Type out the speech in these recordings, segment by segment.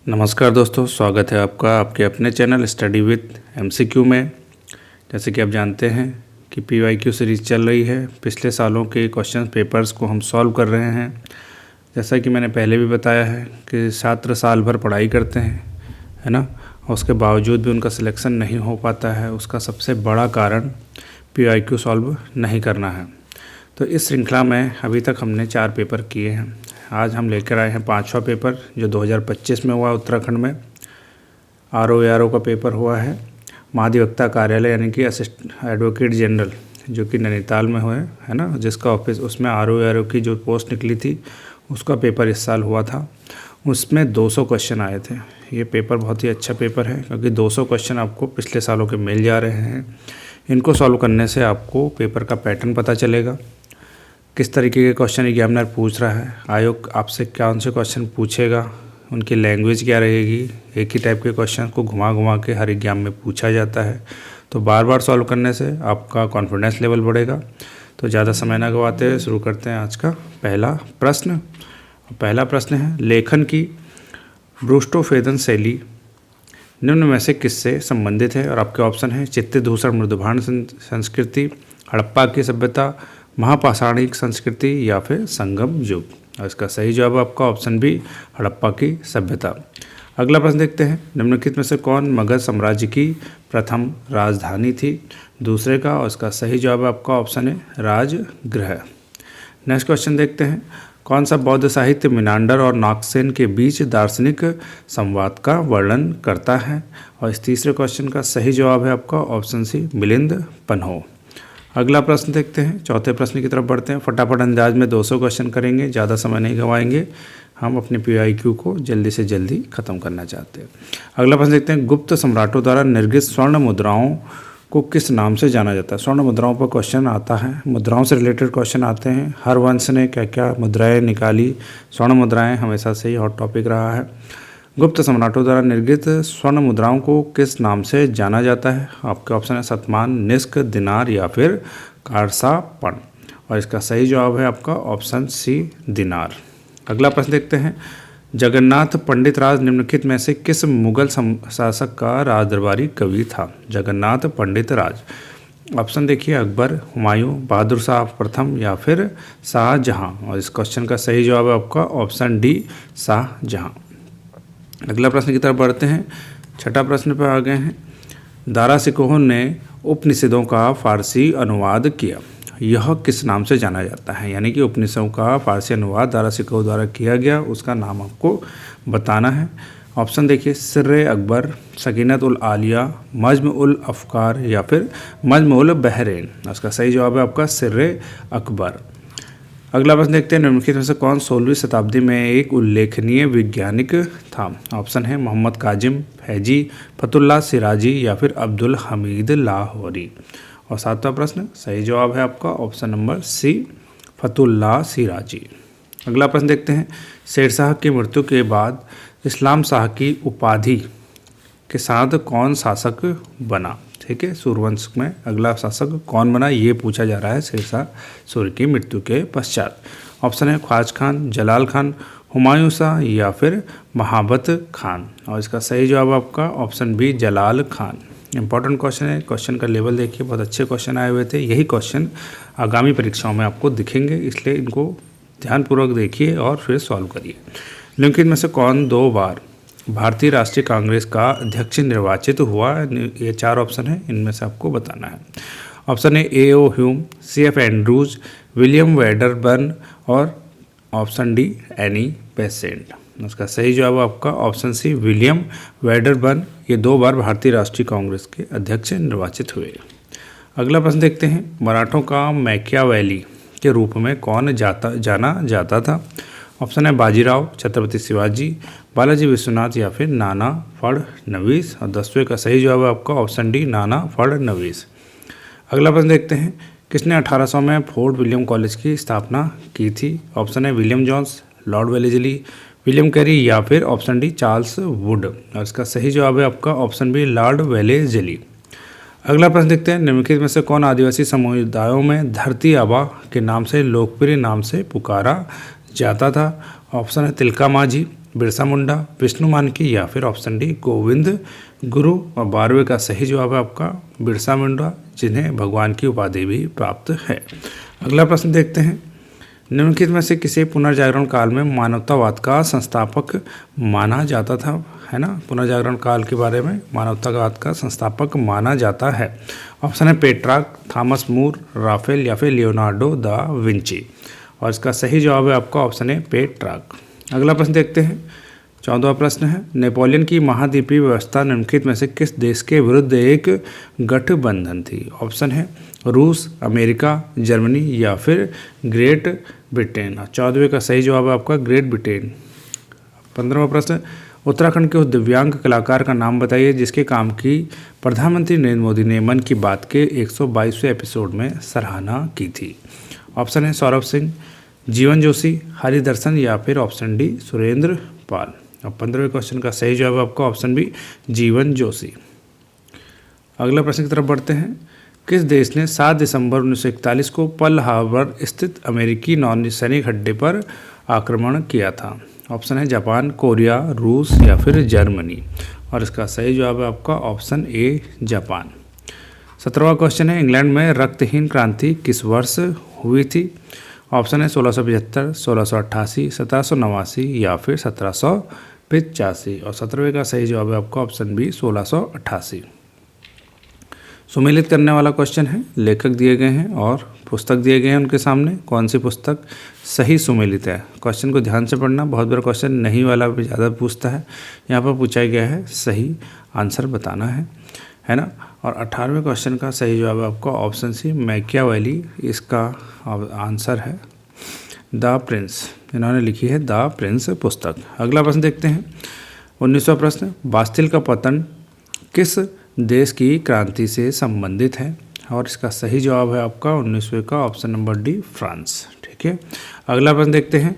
नमस्कार दोस्तों, स्वागत है आपका आपके अपने चैनल स्टडी विद एमसीक्यू में। जैसे कि आप जानते हैं कि पीवाईक्यू सीरीज़ चल रही है। पिछले सालों के क्वेश्चन पेपर्स को हम सॉल्व कर रहे हैं। जैसा कि मैंने पहले भी बताया है कि छात्र साल भर पढ़ाई करते हैं, है ना, और उसके बावजूद भी उनका सिलेक्शन नहीं हो पाता है। उसका सबसे बड़ा कारण पीवाईक्यू सॉल्व नहीं करना है। तो इस श्रृंखला में अभी तक हमने 4 पेपर किए हैं। आज हम लेकर आए हैं 5वां पेपर जो 2025 में हुआ उत्तराखंड में। आरओ का पेपर हुआ है। महाधिवक्ता कार्यालय यानी कि असिस्टेंट एडवोकेट जनरल जो कि नैनीताल में हुए, है ना, जिसका ऑफिस, उसमें आरओ की जो पोस्ट निकली थी उसका पेपर इस साल हुआ था। उसमें 200 क्वेश्चन आए थे। ये पेपर बहुत ही अच्छा पेपर है क्योंकि 200 क्वेश्चन आपको पिछले सालों के मिल जा रहे हैं। इनको सॉल्व करने से आपको पेपर का पैटर्न पता चलेगा, किस तरीके के क्वेश्चन एग्जामिनर पूछ रहा है, आयोग आपसे कौन से क्वेश्चन पूछेगा, उनकी लैंग्वेज क्या रहेगी। एक ही टाइप के क्वेश्चन को घुमा घुमा के हर एग्जाम में पूछा जाता है। तो बार बार सॉल्व करने से आपका कॉन्फिडेंस लेवल बढ़ेगा। तो ज़्यादा समय न गवाते हुए शुरू करते हैं आज का पहला प्रश्न। पहला प्रश्न है, लेखन की ब्रूस्टोफेदन शैली निम्न में से किससे संबंधित है। और आपके ऑप्शन है चित्तधूसर मृदुभाण संस्कृति, हड़प्पा की सभ्यता, महापाषाणिक संस्कृति या फिर संगम युग। और इसका सही जवाब आपका ऑप्शन बी, हड़प्पा की सभ्यता। अगला प्रश्न देखते हैं, निम्नलिखित में से कौन मगध साम्राज्य की प्रथम राजधानी थी। दूसरे का, और इसका सही जवाब आपका ऑप्शन है राजगृह। नेक्स्ट क्वेश्चन देखते हैं, कौन सा बौद्ध साहित्य मिनांडर और नागसेन के बीच दार्शनिक संवाद का वर्णन करता है। और इस तीसरे क्वेश्चन का सही जवाब है आपका ऑप्शन सी, मिलिंद पन्हो। अगला प्रश्न देखते हैं, चौथे प्रश्न की तरफ बढ़ते हैं। फटाफट अंदाज में 200 क्वेश्चन करेंगे, ज़्यादा समय नहीं गंवाएंगे। हम अपने पीवाईक्यू को जल्दी से जल्दी ख़त्म करना चाहते हैं। अगला प्रश्न देखते हैं, गुप्त सम्राटों द्वारा निर्मित स्वर्ण मुद्राओं को किस नाम से जाना जाता है। स्वर्ण मुद्राओं पर क्वेश्चन आता है, मुद्राओं से रिलेटेड क्वेश्चन आते हैं। हर वंश ने क्या क्या मुद्राएँ निकाली। स्वर्ण मुद्राएँ हमेशा से ही हॉट टॉपिक रहा है। गुप्त सम्राटों द्वारा निर्मित स्वर्ण मुद्राओं को किस नाम से जाना जाता है। आपके ऑप्शन है शतमान, निष्क, दिनार या फिर कारसापण। और इसका सही जवाब है आपका ऑप्शन सी, दिनार। अगला प्रश्न देखते हैं, जगन्नाथ पंडित राज निम्नलिखित में से किस मुगल शासक का राजदरबारी कवि था। जगन्नाथ पंडित राज। ऑप्शन देखिए, अकबर, हुमायूं, बहादुर शाह प्रथम या फिर शाहजहां। और इस क्वेश्चन का सही जवाब है आपका ऑप्शन डी, शाहजहां। अगला प्रश्न की तरफ बढ़ते हैं। छठा प्रश्न पर आ गए हैं, दारा शिकोह ने उपनिषदों का फारसी अनुवाद किया। यह किस नाम से जाना जाता है। यानी कि उपनिषदों का फारसी अनुवाद दारा शिकोह द्वारा किया गया, उसका नाम आपको बताना है। ऑप्शन देखिए, सिर्रे अकबर, सकीनत उल आलिया, मज्म उल अफकार या फिर मज्म उल बहरैन। उसका सही जवाब है आपका सिर्रे अकबर। अगला प्रश्न देखते हैं, निम्नलिखित में से कौन 16वीं शताब्दी में एक उल्लेखनीय वैज्ञानिक था। ऑप्शन है मोहम्मद काजिम, फैजी, फतुल्लाह सिराजी या फिर अब्दुल हमीद लाहौरी। और 7वां प्रश्न, सही जवाब है आपका option number C, Fathullah Shirazi. अगला प्रश्न देखते हैं, शेरशाह की मृत्यु के बाद इस्लाम शाह की उपाधि के साथ कौन शासक बना। ठीक है, सूर्यवंश में अगला शासक कौन बना, ये पूछा जा रहा है शेरशाह सूर्य की मृत्यु के पश्चात। ऑप्शन है ख्वाज खान, जलाल खान, हुमायूं शाह या फिर महाबत खान। और इसका सही जवाब आपका ऑप्शन बी, जलाल खान। इंपॉर्टेंट क्वेश्चन है, क्वेश्चन का लेवल देखिए, बहुत अच्छे क्वेश्चन आए हुए थे। यही क्वेश्चन आगामी परीक्षाओं में आपको दिखेंगे, इसलिए इनको ध्यानपूर्वक देखिए और फिर सॉल्व करिए। निम्नलिखित में से कौन 2 बार भारतीय राष्ट्रीय कांग्रेस का अध्यक्ष निर्वाचित हुआ। ये 4 ऑप्शन है, इनमें से आपको बताना है। ऑप्शन है A.O. Hume, C.F. Andrews, William Wedderburn और ऑप्शन डी, एनी बेसेंट। उसका सही जवाब आपका ऑप्शन सी, विलियम वेडरबर्न। ये 2 बार भारतीय राष्ट्रीय कांग्रेस के अध्यक्ष निर्वाचित हुए। अगला प्रश्न देखते हैं, मराठों का मैकियावेली के रूप में कौन जाना जाता था। ऑप्शन है बाजीराव, छत्रपति शिवाजी, बालाजी विश्वनाथ या फिर नाना फडणवीस। और 10वें का सही जवाब है आपका ऑप्शन डी, नाना फडणवीस। अगला प्रश्न देखते हैं, किसने 1800 में फोर्ट विलियम कॉलेज की स्थापना की थी। ऑप्शन है William Jones, Lord Wellesley, William Carey या फिर ऑप्शन डी, चार्ल्स वुड। और इसका सही जवाब है आपका ऑप्शन बी, लॉर्ड वेलेजली। अगला प्रश्न देखते हैं, निम्नलिखित में से कौन आदिवासी समुदायों में धरती आबा के नाम से लोकप्रिय नाम से पुकारा जाता था। ऑप्शन है तिलका मांझी, बिरसा मुंडा, विष्णु मानकी या फिर ऑप्शन डी गोविंद गुरु। और 12वें का सही जवाब है आपका बिरसा मुंडा, जिन्हें भगवान की उपाधि भी प्राप्त है। अगला प्रश्न देखते हैं, निम्नलिखित में से किसे पुनर्जागरण काल में मानवतावाद का संस्थापक माना जाता था, है ना। पुनर्जागरण काल के बारे में मानवतावाद का संस्थापक माना जाता है। ऑप्शन है पेट्रार्क, थॉमस मूर, राफेल या फिर लियोनार्डो दा विंची। और इसका सही जवाब है आपका ऑप्शन है पेट्रार्क। अगला प्रश्न देखते हैं, 14वां प्रश्न है, नेपोलियन की महाद्वीपीय व्यवस्था निम्नलिखित में से किस देश के विरुद्ध एक गठबंधन थी। ऑप्शन है रूस, अमेरिका, जर्मनी या फिर ग्रेट ब्रिटेन। 14वें का सही जवाब है आपका ग्रेट ब्रिटेन। 15वां प्रश्न, उत्तराखंड के उस दिव्यांग कलाकार का नाम बताइए जिसके काम की प्रधानमंत्री नरेंद्र मोदी ने मन की बात के 122वें एपिसोड में सराहना की थी। ऑप्शन है सौरभ सिंह, जीवन जोशी, हरिदर्शन या फिर ऑप्शन डी सुरेंद्र पाल। और 15वें क्वेश्चन का सही जवाब आपका ऑप्शन बी जीवन जोशी। अगला प्रश्न की तरफ बढ़ते हैं, किस देश ने 7 दिसंबर 1941 को पर्ल हार्बर स्थित अमेरिकी नौसैनिक अड्डे पर आक्रमण किया था। ऑप्शन है जापान, कोरिया, रूस या फिर जर्मनी। और इसका सही जवाब है आपका ऑप्शन ए जापान। 17वां क्वेश्चन है, इंग्लैंड में रक्तहीन क्रांति किस वर्ष हुई थी। ऑप्शन है 1675, 1688, 1789 या फिर 1785। और 17वें का सही जवाब है आपका ऑप्शन बी 1688। सुमेलित करने वाला क्वेश्चन है, लेखक दिए गए हैं और पुस्तक दिए गए हैं उनके सामने, कौन सी पुस्तक सही सुमेलित है। क्वेश्चन को ध्यान से पढ़ना, बहुत बार क्वेश्चन नहीं वाला भी ज़्यादा पूछता है, यहाँ पर पूछा गया है सही आंसर बताना है ना। और 18वें क्वेश्चन का सही जवाब है आपका ऑप्शन सी मैकियावेली, इसका आंसर है द प्रिंस, इन्होंने लिखी है द प्रिंस पुस्तक। अगला प्रश्न देखते हैं, 19वां प्रश्न, बास्तिल का पतन किस देश की क्रांति से संबंधित है। और इसका सही जवाब है आपका 19वें का ऑप्शन नंबर डी फ्रांस। ठीक है, अगला प्रश्न देखते हैं,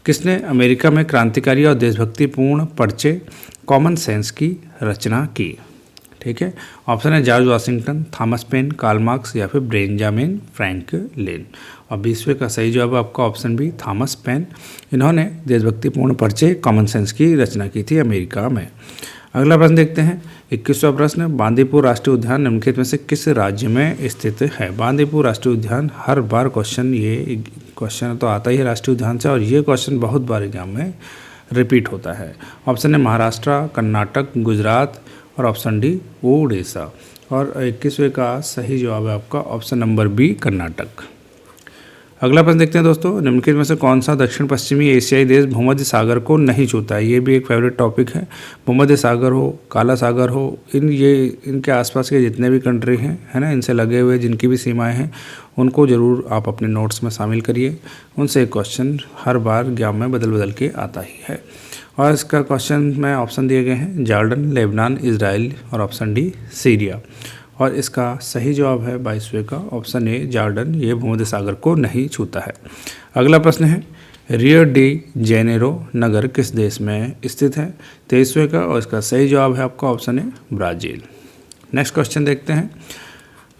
किसने अमेरिका में क्रांतिकारी और देशभक्तिपूर्ण पर्चे कॉमन सेंस की रचना की। ठीक है, ऑप्शन है George Washington, Thomas Paine, Karl Marx या फिर बेंजामिन फ्रैंकलिन। और 20वें का सही जवाब आपका ऑप्शन बी थॉमस पेन, इन्होंने देशभक्तिपूर्ण पर्चे कॉमन सेंस की रचना की थी अमेरिका में। अगला प्रश्न देखते हैं, 21वां प्रश्न, बांदीपुर राष्ट्रीय उद्यान निम्नलिखित में से किस राज्य में स्थित है। बांदीपुर राष्ट्रीय उद्यान, हर बार ये क्वेश्चन तो आता ही है राष्ट्रीय उद्यान से, और ये क्वेश्चन बहुत बार एग्जाम में रिपीट होता है। ऑप्शन है महाराष्ट्र, कर्नाटक, गुजरात और ऑप्शन डी उड़ीसा। और 21वें का सही जवाब है आपका ऑप्शन नंबर बी कर्नाटक। अगला प्रश्न देखते हैं दोस्तों, निम्नलिखित में से कौन सा दक्षिण पश्चिमी एशियाई देश भूमध्य सागर को नहीं छूता है। ये भी एक फेवरेट टॉपिक है। भूमध्य सागर हो, काला सागर हो, इनके आसपास के जितने भी कंट्री हैं, है ना, इनसे लगे हुए जिनकी भी सीमाएं हैं, उनको ज़रूर आप अपने नोट्स में शामिल करिए। उनसे क्वेश्चन हर बार एग्जाम में बदल बदल के आता ही है। और इसका क्वेश्चन में ऑप्शन दिए गए हैं जॉर्डन, लेबनान, इजराइल और ऑप्शन डी सीरिया। और इसका सही जवाब है 22वें का ऑप्शन ए जॉर्डन, ये भूमध्य सागर को नहीं छूता है। अगला प्रश्न है, रियो डी जेनेरो नगर किस देश में स्थित है। 23वें का, और इसका सही जवाब है आपका option A Brazil. Next question देखते हैं,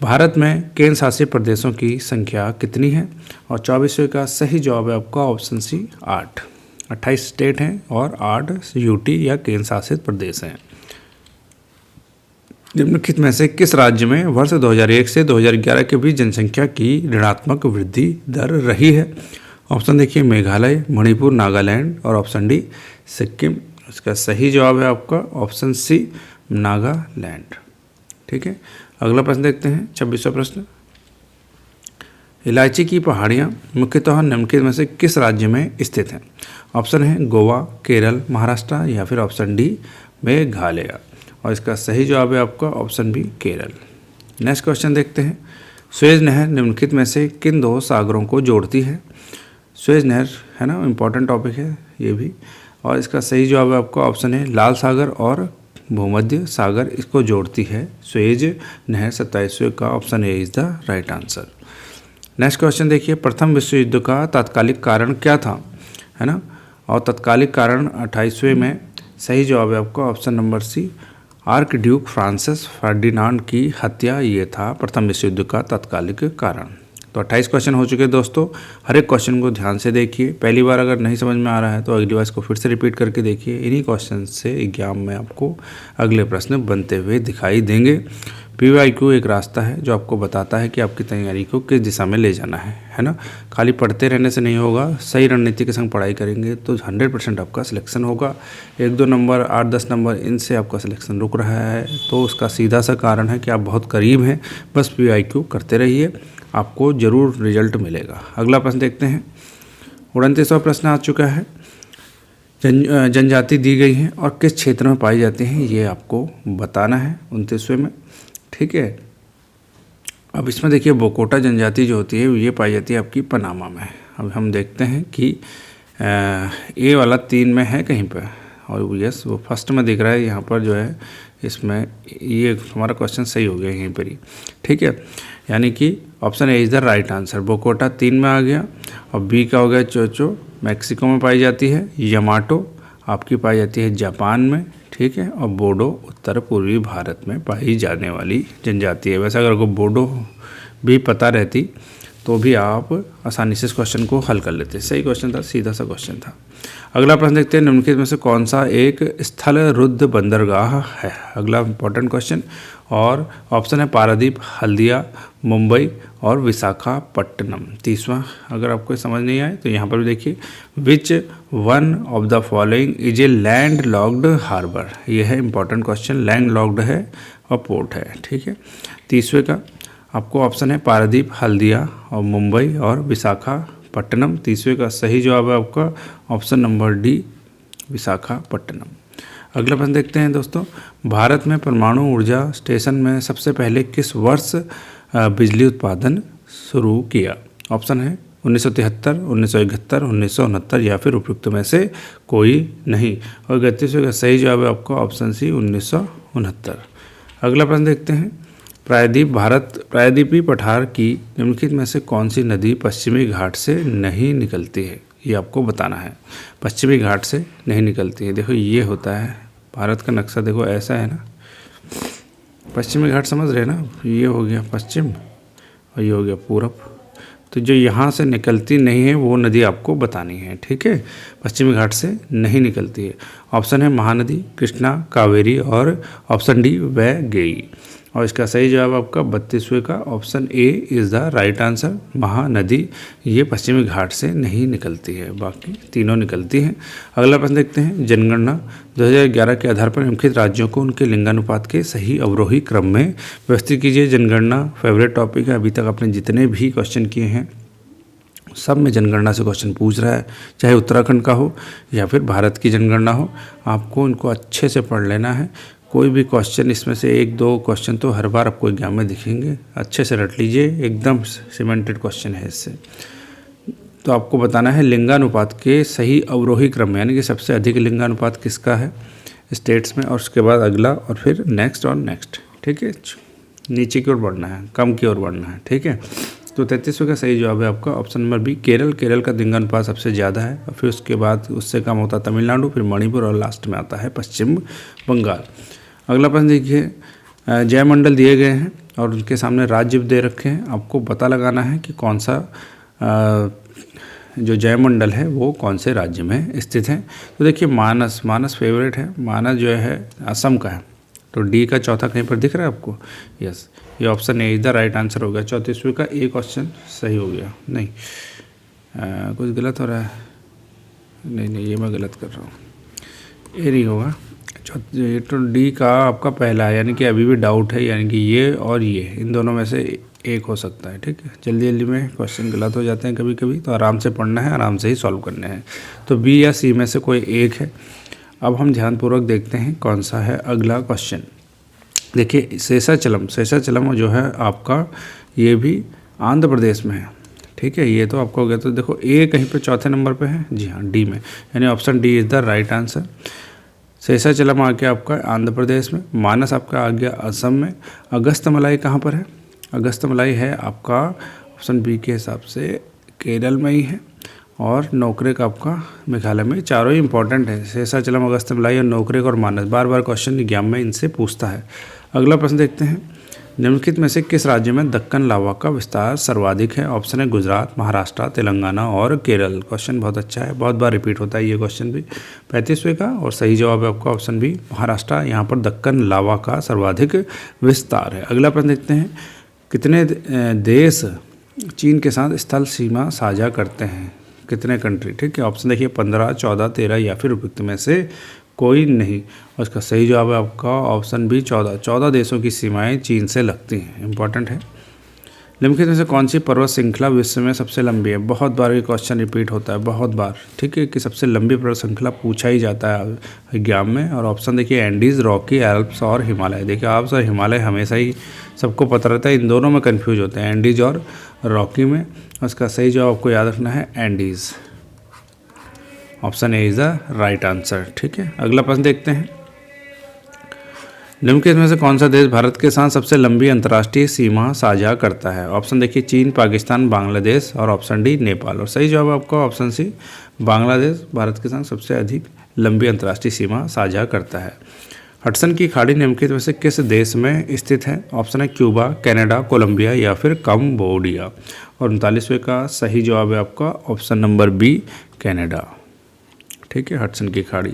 भारत में केंद्र शासित प्रदेशों की संख्या कितनी है। और 24वें का सही जवाब है आपका ऑप्शन सी 8। 28 स्टेट हैं और 8 यूटी या केंद्र शासित प्रदेश हैं। निम्नलिखित में से किस राज्य में वर्ष 2001 से 2011 के बीच जनसंख्या की ऋणात्मक वृद्धि दर रही है। ऑप्शन देखिए मेघालय, मणिपुर, नागालैंड और ऑप्शन डी सिक्किम। इसका सही जवाब है आपका ऑप्शन सी नागालैंड। ठीक है, अगला प्रश्न देखते हैं, 26वां प्रश्न, इलायची की पहाड़ियाँ मुख्यतः निम्नलिखित में से किस राज्य में स्थित हैं। ऑप्शन है गोवा, केरल, महाराष्ट्र या फिर ऑप्शन डी मेघालय। और इसका सही जवाब है आपका option B Kerala. Next question देखते हैं, सुएज नहर निम्नलिखित में से किन 2 सागरों को जोड़ती है। सुएज नहर, है ना, इम्पॉर्टेंट टॉपिक है ये भी। और इसका सही जवाब है आपका ऑप्शन है लाल सागर और भूमध्य सागर, इसको जोड़ती है सुएज नहर। 27वें का option A is the right answer. Next question देखिए, प्रथम विश्व युद्ध का तात्कालिक कारण क्या था, है ना। और तात्कालिक कारण 28वें में सही जवाब है आपका option number C archduke Francis Ferdinand की हत्या, ये था प्रथम विश्व युद्ध का तात्कालिक कारण। तो 28 क्वेश्चन हो चुके हैं दोस्तों। हर एक क्वेश्चन को ध्यान से देखिए। पहली बार अगर नहीं समझ में आ रहा है तो अगली बार इसको फिर से रिपीट करके देखिए। इन्हीं क्वेश्चन से एग्जाम में आपको अगले प्रश्न बनते हुए दिखाई देंगे। PYQ एक रास्ता है जो आपको बताता है कि आपकी तैयारी को किस दिशा में ले जाना है ना। खाली पढ़ते रहने से नहीं होगा, सही रणनीति के संग पढ़ाई करेंगे तो 100% आपका सिलेक्शन होगा। 1-2 नंबर, 8-10 नंबर, इनसे आपका सिलेक्शन रुक रहा है तो उसका सीधा सा कारण है कि आप बहुत करीब हैं। बस PYQ करते रहिए, आपको ज़रूर रिजल्ट मिलेगा। अगला प्रश्न देखते हैं। 29वां प्रश्न आ चुका है। जनजाति दी गई है और किस क्षेत्र में पाई जाती हैं ये आपको बताना है 29वें में, ठीक है। अब इसमें देखिए बोकोटा जनजाति जो होती है ये पाई जाती है आपकी पनामा में। अब हम देखते हैं कि ए वाला 3 में है कहीं पर, और यस वो फर्स्ट में दिख रहा है यहाँ पर जो है, इसमें ये हमारा क्वेश्चन सही हो गया यहीं पर ही, ठीक है। यानी कि option A is the right answer. Bogota 3 में आ गया। और बी का हो गया चोचो, मैक्सिको में पाई जाती है। यमाटो आपकी पाई जाती है जापान में, ठीक है। और बोडो उत्तर पूर्वी भारत में पाई जाने वाली जनजाति है। वैसे अगर को बोडो भी पता रहती तो भी आप आसानी से इस क्वेश्चन को हल कर लेते। सही क्वेश्चन था, सीधा सा क्वेश्चन था। अगला प्रश्न देखते हैं। निम्नलिखित में से कौन सा एक स्थल रुद्ध बंदरगाह है? अगला इंपॉर्टेंट क्वेश्चन। और ऑप्शन है पारादीप, हल्दिया, मुंबई और विशाखापट्टनम। 30वां अगर आपको समझ नहीं आए तो यहाँ पर भी देखिए, which one of the following is a landlocked harbour. ये है इंपॉर्टेंट क्वेश्चन, लैंड लॉक्ड है और पोर्ट है, ठीक है। 30वें का आपको ऑप्शन है पारादीप, हल्दिया और मुंबई और विशाखापट्टनम। 30वें का सही जवाब है आपका ऑप्शन नंबर डी, विशाखापट्टनम। अगला प्रश्न देखते हैं दोस्तों। भारत में परमाणु ऊर्जा स्टेशन में सबसे पहले किस वर्ष बिजली उत्पादन शुरू किया? ऑप्शन है 1973, 1971, 1969 या फिर उपयुक्त में से कोई नहीं। और 31वें का सही जवाब है आपका ऑप्शन सी, 1969। अगला प्रश्न देखते हैं। प्रायद्वीपीय पठार की निम्नलिखित में से कौन सी नदी पश्चिमी घाट से नहीं निकलती है? ये आपको बताना है। पश्चिमी घाट से नहीं निकलती है। देखो ये होता है भारत का नक्शा, देखो ऐसा है ना, पश्चिमी घाट समझ रहे हैं ना, ये हो गया पश्चिम और ये हो गया पूरब। तो जो यहाँ से निकलती नहीं है वो नदी आपको बतानी है, ठीक है। पश्चिमी घाट से नहीं निकलती है। ऑप्शन है महानदी, कृष्णा, कावेरी और ऑप्शन डी वैगई। और इसका सही जवाब आपका 32वें का option A is the right answer, Mahanadi. ये पश्चिमी घाट से नहीं निकलती है, बाकी तीनों निकलती हैं। अगला प्रश्न देखते हैं। जनगणना 2011 के आधार पर निम्नलिखित राज्यों को उनके लिंगानुपात के सही अवरोही क्रम में व्यवस्थित कीजिए। जनगणना फेवरेट टॉपिक है, अभी तक आपने जितने भी क्वेश्चन किए हैं सब में जनगणना से क्वेश्चन पूछ रहा है, चाहे उत्तराखंड का हो या फिर भारत की जनगणना हो। आपको इनको अच्छे से पढ़ लेना है। कोई भी क्वेश्चन इसमें से 1-2 क्वेश्चन तो हर बार आपको एग्जाम में दिखेंगे, अच्छे से रट लीजिए, एकदम सीमेंटेड क्वेश्चन है इससे। तो आपको बताना है लिंगानुपात के सही अवरोही क्रम में, यानी कि सबसे अधिक लिंगानुपात किसका है स्टेट्स में, और उसके बाद अगला और फिर नेक्स्ट और नेक्स्ट, ठीक है। नीचे की ओर बढ़ना है, कम की ओर बढ़ना है, ठीक है। तो 33वें का सही जवाब है आपका option number B, Kerala. Kerala का लिंगानुपात सबसे ज़्यादा है और फिर उसके बाद उससे कम होता है तमिलनाडु, फिर मणिपुर और लास्ट में आता है पश्चिम बंगाल। अगला प्रश्न देखिए। जयमंडल दिए गए हैं और उनके सामने राज्य दे रखे हैं। आपको पता लगाना है कि कौन सा जो जयमंडल है वो कौन से राज्य में स्थित है। तो देखिए मानस फेवरेट है। मानस जो है असम का है, तो डी का चौथा कहीं पर दिख रहा है आपको? यस, ये ऑप्शन ए इधर राइट आंसर हो गया। 34वें का एक क्वेश्चन सही हो गया। नहीं कुछ गलत हो रहा है, नहीं ये मैं गलत कर रहा हूँ, ये नहीं होगा। ये तो डी का आपका पहला है, यानी कि अभी भी डाउट है, यानी कि ये और ये इन दोनों में से एक हो सकता है, ठीक है। जल्दी में क्वेश्चन गलत हो जाते हैं कभी कभी, तो आराम से पढ़ना है, आराम से ही सॉल्व करने हैं। तो बी या सी में से कोई एक है। अब हम ध्यानपूर्वक देखते हैं कौन सा है अगला क्वेश्चन। देखिए शेषाचलम जो है आपका, ये भी आंध्र प्रदेश में है, ठीक है। ये तो आपको हो गया। तो देखो ए कहीं पे चौथे नंबर पे है, जी हाँ डी में, यानी option D is the right answer. Seshachalam आ गया आपका आंध्र प्रदेश में। मानस आपका आ गया असम में। अगस्तमलाई कहाँ पर है? अगस्तमलाई है आपका ऑप्शन बी के हिसाब से केरल में ही है। और नोकरेक आपका मेघालय में। चारों ही इंपॉर्टेंट है, शेषाचलम, अगस्तमलाई और नोकरेक और मानस। बार बार क्वेश्चन एग्जाम में इनसे पूछता है। अगला प्रश्न देखते हैं। निम्नलिखित में से किस राज्य में दक्कन लावा का विस्तार सर्वाधिक है? ऑप्शन है गुजरात, महाराष्ट्र, तेलंगाना और केरल। क्वेश्चन बहुत अच्छा है, बहुत बार रिपीट होता है ये क्वेश्चन भी। 35वें का और सही जवाब है आपका ऑप्शन बी महाराष्ट्र। यहाँ पर दक्कन लावा का सर्वाधिक विस्तार है। अगला प्रश्न देखते हैं, कितने देश चीन के साथ स्थल सीमा साझा करते हैं? कितने कंट्री? ठीक है, ऑप्शन देखिए 15, 14, 13 या फिर उपयुक्त में से कोई नहीं। और इसका सही जवाब है आपका ऑप्शन बी 14। 14 देशों की सीमाएं चीन से लगती हैं, इंपॉर्टेंट है। निम्नलिखित में से कौन सी पर्वत श्रृंखला विश्व में सबसे लंबी है? बहुत बार ये क्वेश्चन रिपीट होता है, बहुत बार, ठीक है, कि सबसे लंबी पर्वत श्रृंखला पूछा ही जाता है एग्जाम में। और ऑप्शन देखिए एंडीज़, रॉकी, एल्प्स और हिमालय। देखिए एल्प्स और हिमालय हमेशा ही सबको पता रहता है, इन दोनों में कन्फ्यूज होते हैं, एंडीज और रॉकी में। उसका सही जवाब आपको याद रखना है Andes. Option A is the right answer. ठीक है, अगला प्रश्न देखते हैं, निम्नलिखित में से कौन सा देश भारत के साथ सबसे लंबी अंतर्राष्ट्रीय सीमा साझा करता है? ऑप्शन देखिए चीन, पाकिस्तान, बांग्लादेश और ऑप्शन डी नेपाल। और सही जवाब आपका ऑप्शन सी बांग्लादेश भारत के साथ सबसे अधिक लंबी अंतर्राष्ट्रीय सीमा साझा करता है। हडसन की खाड़ी निम्नलिखित में से किस देश में स्थित है? ऑप्शन है क्यूबा, कनाडा, कोलंबिया या फिर कंबोडिया। और 39वें का सही जवाब है आपका ऑप्शन नंबर बी कनाडा। ठीक है, हडसन की खाड़ी।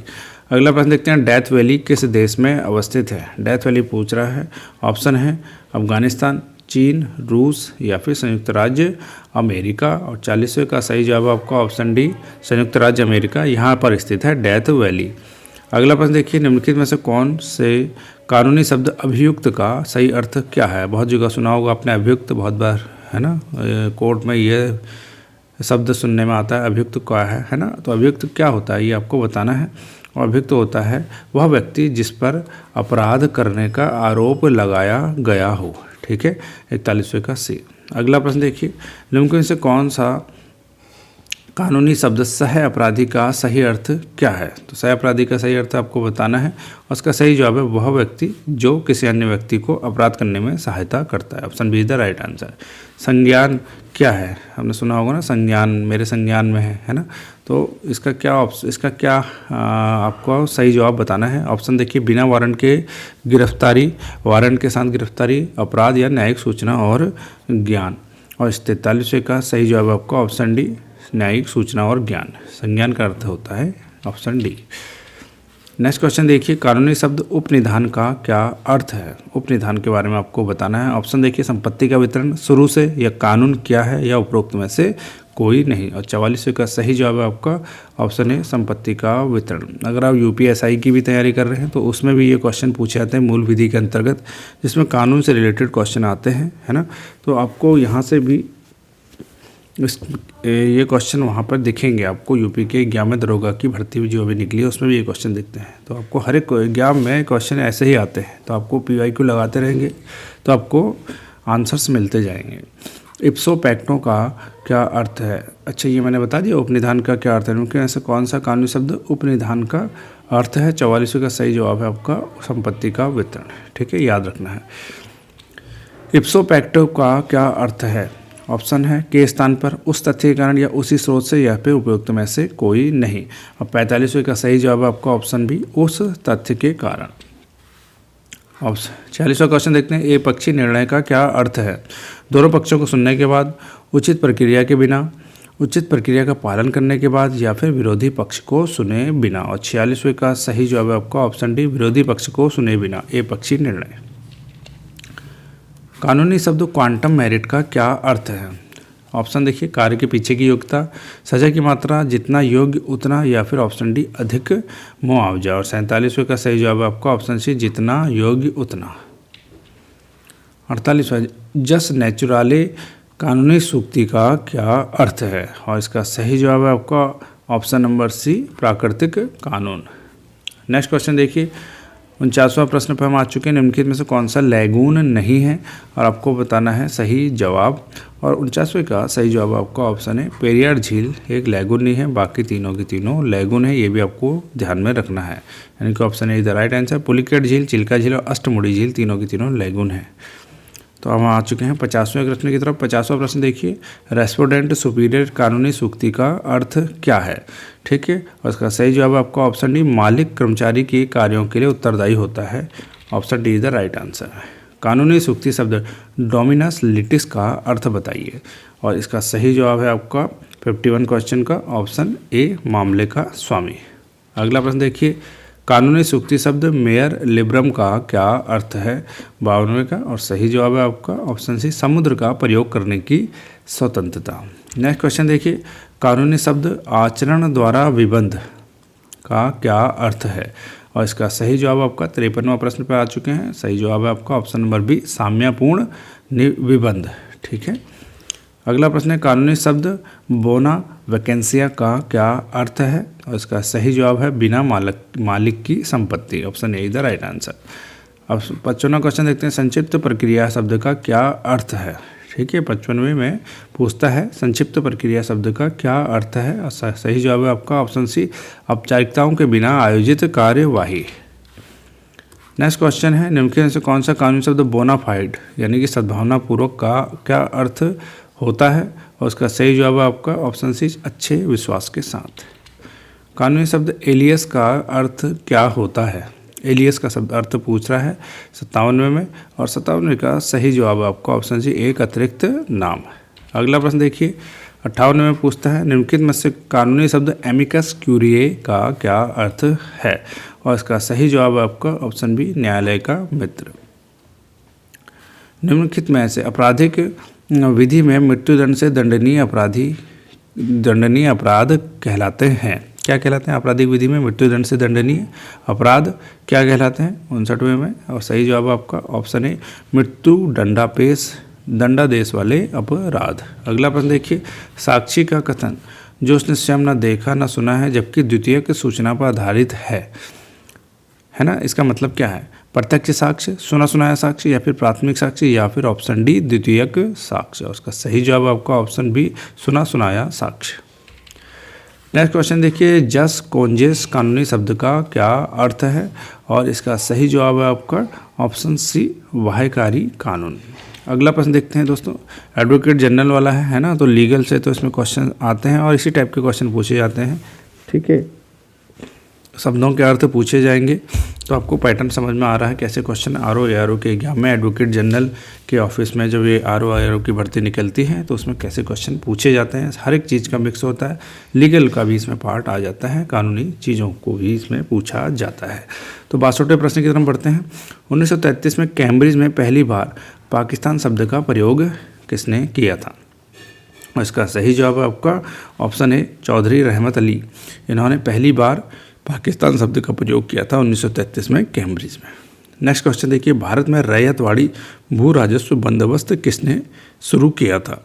अगला प्रश्न देखते हैं, डेथ वैली किस देश में अवस्थित है? डेथ वैली पूछ रहा है। ऑप्शन है अफगानिस्तान, चीन, रूस या फिर संयुक्त राज्य अमेरिका। और 40वें का सही जवाब आपका ऑप्शन डी संयुक्त राज्य अमेरिका, यहाँ पर स्थित है डेथ वैली। अगला प्रश्न देखिए, निम्नलिखित में से कौन से कानूनी शब्द अभियुक्त का सही अर्थ क्या है? बहुत जगह सुना होगा आपने अभियुक्त, बहुत बार, है ना, कोर्ट में ये शब्द सुनने में आता है, अभियुक्त क्या है ना। तो अभियुक्त क्या होता है ये आपको बताना है। और अभियुक्त होता है वह व्यक्ति जिस पर अपराध करने का आरोप लगाया गया हो। ठीक है, 41वें का सी। अगला प्रश्न देखिए, निम्नलिखित से कौन सा कानूनी शब्द सह अपराधी का सही अर्थ क्या है? तो सह अपराधी का सही अर्थ आपको बताना है। उसका सही जवाब है वह व्यक्ति जो किसी अन्य व्यक्ति को अपराध करने में सहायता करता है। Option B is the right answer. संज्ञान क्या है? हमने सुना होगा ना, संज्ञान मेरे संज्ञान में है ना। तो इसका क्या आपको सही जवाब बताना है। ऑप्शन देखिए बिना वारंट के गिरफ्तारी, वारंट के साथ गिरफ्तारी, अपराध या न्यायिक सूचना और ज्ञान। और इस 43वें का सही जवाब आपका ऑप्शन डी न्यायिक सूचना और ज्ञान। संज्ञान का अर्थ होता है ऑप्शन डी। नेक्स्ट क्वेश्चन देखिए, कानूनी शब्द उपनिधान का क्या अर्थ है? उपनिधान के बारे में आपको बताना है। ऑप्शन देखिए संपत्ति का वितरण शुरू से, या कानून क्या है, या उपरोक्त में से कोई नहीं। और 44वें का सही जवाब है आपका ऑप्शन है संपत्ति का वितरण। अगर आप यूपीएसआई की भी तैयारी कर रहे हैं तो उसमें भी ये क्वेश्चन पूछे जाते हैं मूल विधि के अंतर्गत, जिसमें कानून से रिलेटेड क्वेश्चन आते हैं, है ना। तो आपको यहाँ से भी ये क्वेश्चन वहाँ पर दिखेंगे आपको। यूपी के एग्जाम में दरोगा की भर्ती जो अभी निकली है उसमें भी ये क्वेश्चन दिखते हैं। तो आपको हर एक एग्जाम में क्वेश्चन ऐसे ही आते हैं, तो आपको PYQ लगाते रहेंगे तो आपको आंसर्स मिलते जाएंगे। इप्सो फैक्टो का क्या अर्थ है? अच्छा, ये मैंने बता दिया उपनिधान का क्या अर्थ है। क्योंकि ऐसा कौन सा कानूनी शब्द उपनिधान का अर्थ है? 44वें का सही जवाब है आपका संपत्ति का वितरण। ठीक है, याद रखना है। इप्सो फैक्टो का क्या अर्थ है? ऑप्शन है के स्थान पर, उस तथ्य के कारण या उसी स्रोत से, या फिर उपयुक्त में से कोई नहीं। और 45वें का सही जवाब है आपका ऑप्शन बी उस तथ्य के कारण। ऑप्शन 46वां क्वेश्चन देखते हैं, एक पक्षी निर्णय का क्या अर्थ है? दोनों पक्षों को सुनने के बाद, उचित प्रक्रिया के बिना, उचित प्रक्रिया का पालन करने के बाद, या फिर विरोधी पक्ष को सुने बिना। और 46वें का सही जवाब है आपका ऑप्शन डी विरोधी पक्ष को सुने बिना, एक पक्षी निर्णय। कानूनी शब्द क्वांटम मेरिट का क्या अर्थ है? ऑप्शन देखिए कार्य के पीछे की योग्यता, सजा की मात्रा, जितना योग्य उतना, या फिर ऑप्शन डी अधिक मुआवजा। और 47वें का सही जवाब है आपका ऑप्शन सी जितना योग्य उतना। 48वां जस नेचुराले कानूनी सूक्ति का क्या अर्थ है? और इसका सही जवाब है आपका ऑप्शन नंबर सी प्राकृतिक कानून। नेक्स्ट क्वेश्चन देखिए, 49वां प्रश्न पर हम आ चुके हैं। निम्नलिखित में से कौन सा लैगून नहीं है? और आपको बताना है सही जवाब। और 49वें का सही जवाब आपका ऑप्शन है पेरियार झील एक लैगून नहीं है, बाकी तीनों की तीनों लैगून है। ये भी आपको ध्यान में रखना है, यानी कि option A the right answer. Pulicat झील, चिल्का झील और अष्टमुड़ी झील तीनों की तीनों लैगून है। तो हम आ चुके हैं 50वें प्रश्न की तरफ। 50वां प्रश्न देखिए, रेस्पोडेंट सुपीरियर कानूनी सूक्ति का अर्थ क्या है? ठीक है, और इसका सही जवाब आपका ऑप्शन डी मालिक कर्मचारी के कार्यों के लिए उत्तरदायी होता है। Option D is the right answer. कानूनी सूक्ति शब्द डोमिनस लिटिस का अर्थ बताइए। और इसका सही जवाब है आपका 51 क्वेश्चन का ऑप्शन ए, मामले का स्वामी। अगला प्रश्न देखिए, कानूनी सूक्ति शब्द मेयर लिब्रम का क्या अर्थ है 52वें का। और सही जवाब है आपका ऑप्शन सी, समुद्र का प्रयोग करने की स्वतंत्रता। नेक्स्ट क्वेश्चन देखिए, कानूनी शब्द आचरण द्वारा विबंध का क्या अर्थ है। और इसका सही जवाब आपका 53वां प्रश्न पर आ चुके हैं। सही जवाब है आपका ऑप्शन नंबर बी, साम्यपूर्ण विबंध। ठीक है। अगला प्रश्न है, कानूनी शब्द बोना वैकेंसिया का क्या अर्थ है। और इसका सही जवाब है बिना मालिक की संपत्ति, option A is the right answer. अब 55वां क्वेश्चन देखते हैं, संक्षिप्त प्रक्रिया शब्द का क्या अर्थ है। ठीक है, 55वें में पूछता है संक्षिप्त प्रक्रिया शब्द का क्या अर्थ है। और सही जवाब है आपका ऑप्शन सी, औपचारिकताओं के बिना आयोजित कार्यवाही। नेक्स्ट क्वेश्चन है, निम्नलिखित में से कौन सा कानूनी शब्द बोनाफाइड यानी कि सद्भावनापूर्वक का क्या अर्थ होता है। और उसका सही जवाब है आपका ऑप्शन सी, अच्छे विश्वास के साथ। कानूनी शब्द एलियस का अर्थ क्या होता है। एलियस का शब्द अर्थ पूछ रहा है 57वें में। और 57वें का सही जवाब है आपका ऑप्शन सी, एक अतिरिक्त नाम। अगला प्रश्न देखिए, 58वें में पूछता है, निम्नलिखित में से कानूनी शब्द एमिकस क्यूरिए का क्या अर्थ है। और इसका सही जवाब है आपका ऑप्शन बी, न्यायालय का मित्र। निम्नलिखित में से आपराधिक विधि में मृत्युदंड से दंडनीय अपराध कहलाते हैं। क्या कहलाते हैं। आपराधिक विधि में मृत्युदंड से दंडनीय अपराध क्या कहलाते हैं 59वें में। और सही जवाब आपका ऑप्शन ए, मृत्यु दंडादेश वाले अपराध। अगला प्रश्न देखिए, साक्षी का कथन जो उसने स्वयं न देखा न सुना है जबकि द्वितीयक सूचना पर आधारित है ना, इसका मतलब क्या है। प्रत्यक्ष साक्ष्य, सुना सुनाया साक्ष्य, या फिर प्राथमिक साक्ष्य, या फिर ऑप्शन डी द्वितीयक साक्ष्य। उसका सही जवाब आपका ऑप्शन बी, सुना सुनाया साक्ष्य। नेक्स्ट क्वेश्चन देखिए, जस कॉन्जेस कानूनी शब्द का क्या अर्थ है। और इसका सही जवाब है आपका ऑप्शन सी, बाह्यकारी कानून। अगला प्रश्न देखते हैं दोस्तों, एडवोकेट जनरल वाला है ना, तो लीगल से तो इसमें क्वेश्चन आते हैं और इसी टाइप के क्वेश्चन पूछे जाते हैं। ठीक है, शब्दों के अर्थ पूछे जाएंगे। तो आपको पैटर्न समझ में आ रहा है कैसे क्वेश्चन आर ओ के एग्जाम में एडवोकेट जनरल के ऑफिस में जब ये आर ओ की भर्ती निकलती है तो उसमें कैसे क्वेश्चन पूछे जाते हैं। हर एक चीज़ का मिक्स होता है, लीगल का भी इसमें पार्ट आ जाता है, कानूनी चीज़ों को भी इसमें पूछा जाता है। तो 62वें प्रश्न की तरफ बढ़ते हैं। 1933 में कैम्ब्रिज में पहली बार पाकिस्तान शब्द का प्रयोग किसने किया था। और इसका सही जवाब है आपका ऑप्शन ए, चौधरी रहमत अली। इन्होंने पहली बार पाकिस्तान शब्द का प्रयोग किया था 1933 में कैम्ब्रिज में। नेक्स्ट क्वेश्चन देखिए, भारत में रैयतवाड़ी भू राजस्व बंदोबस्त किसने शुरू किया था।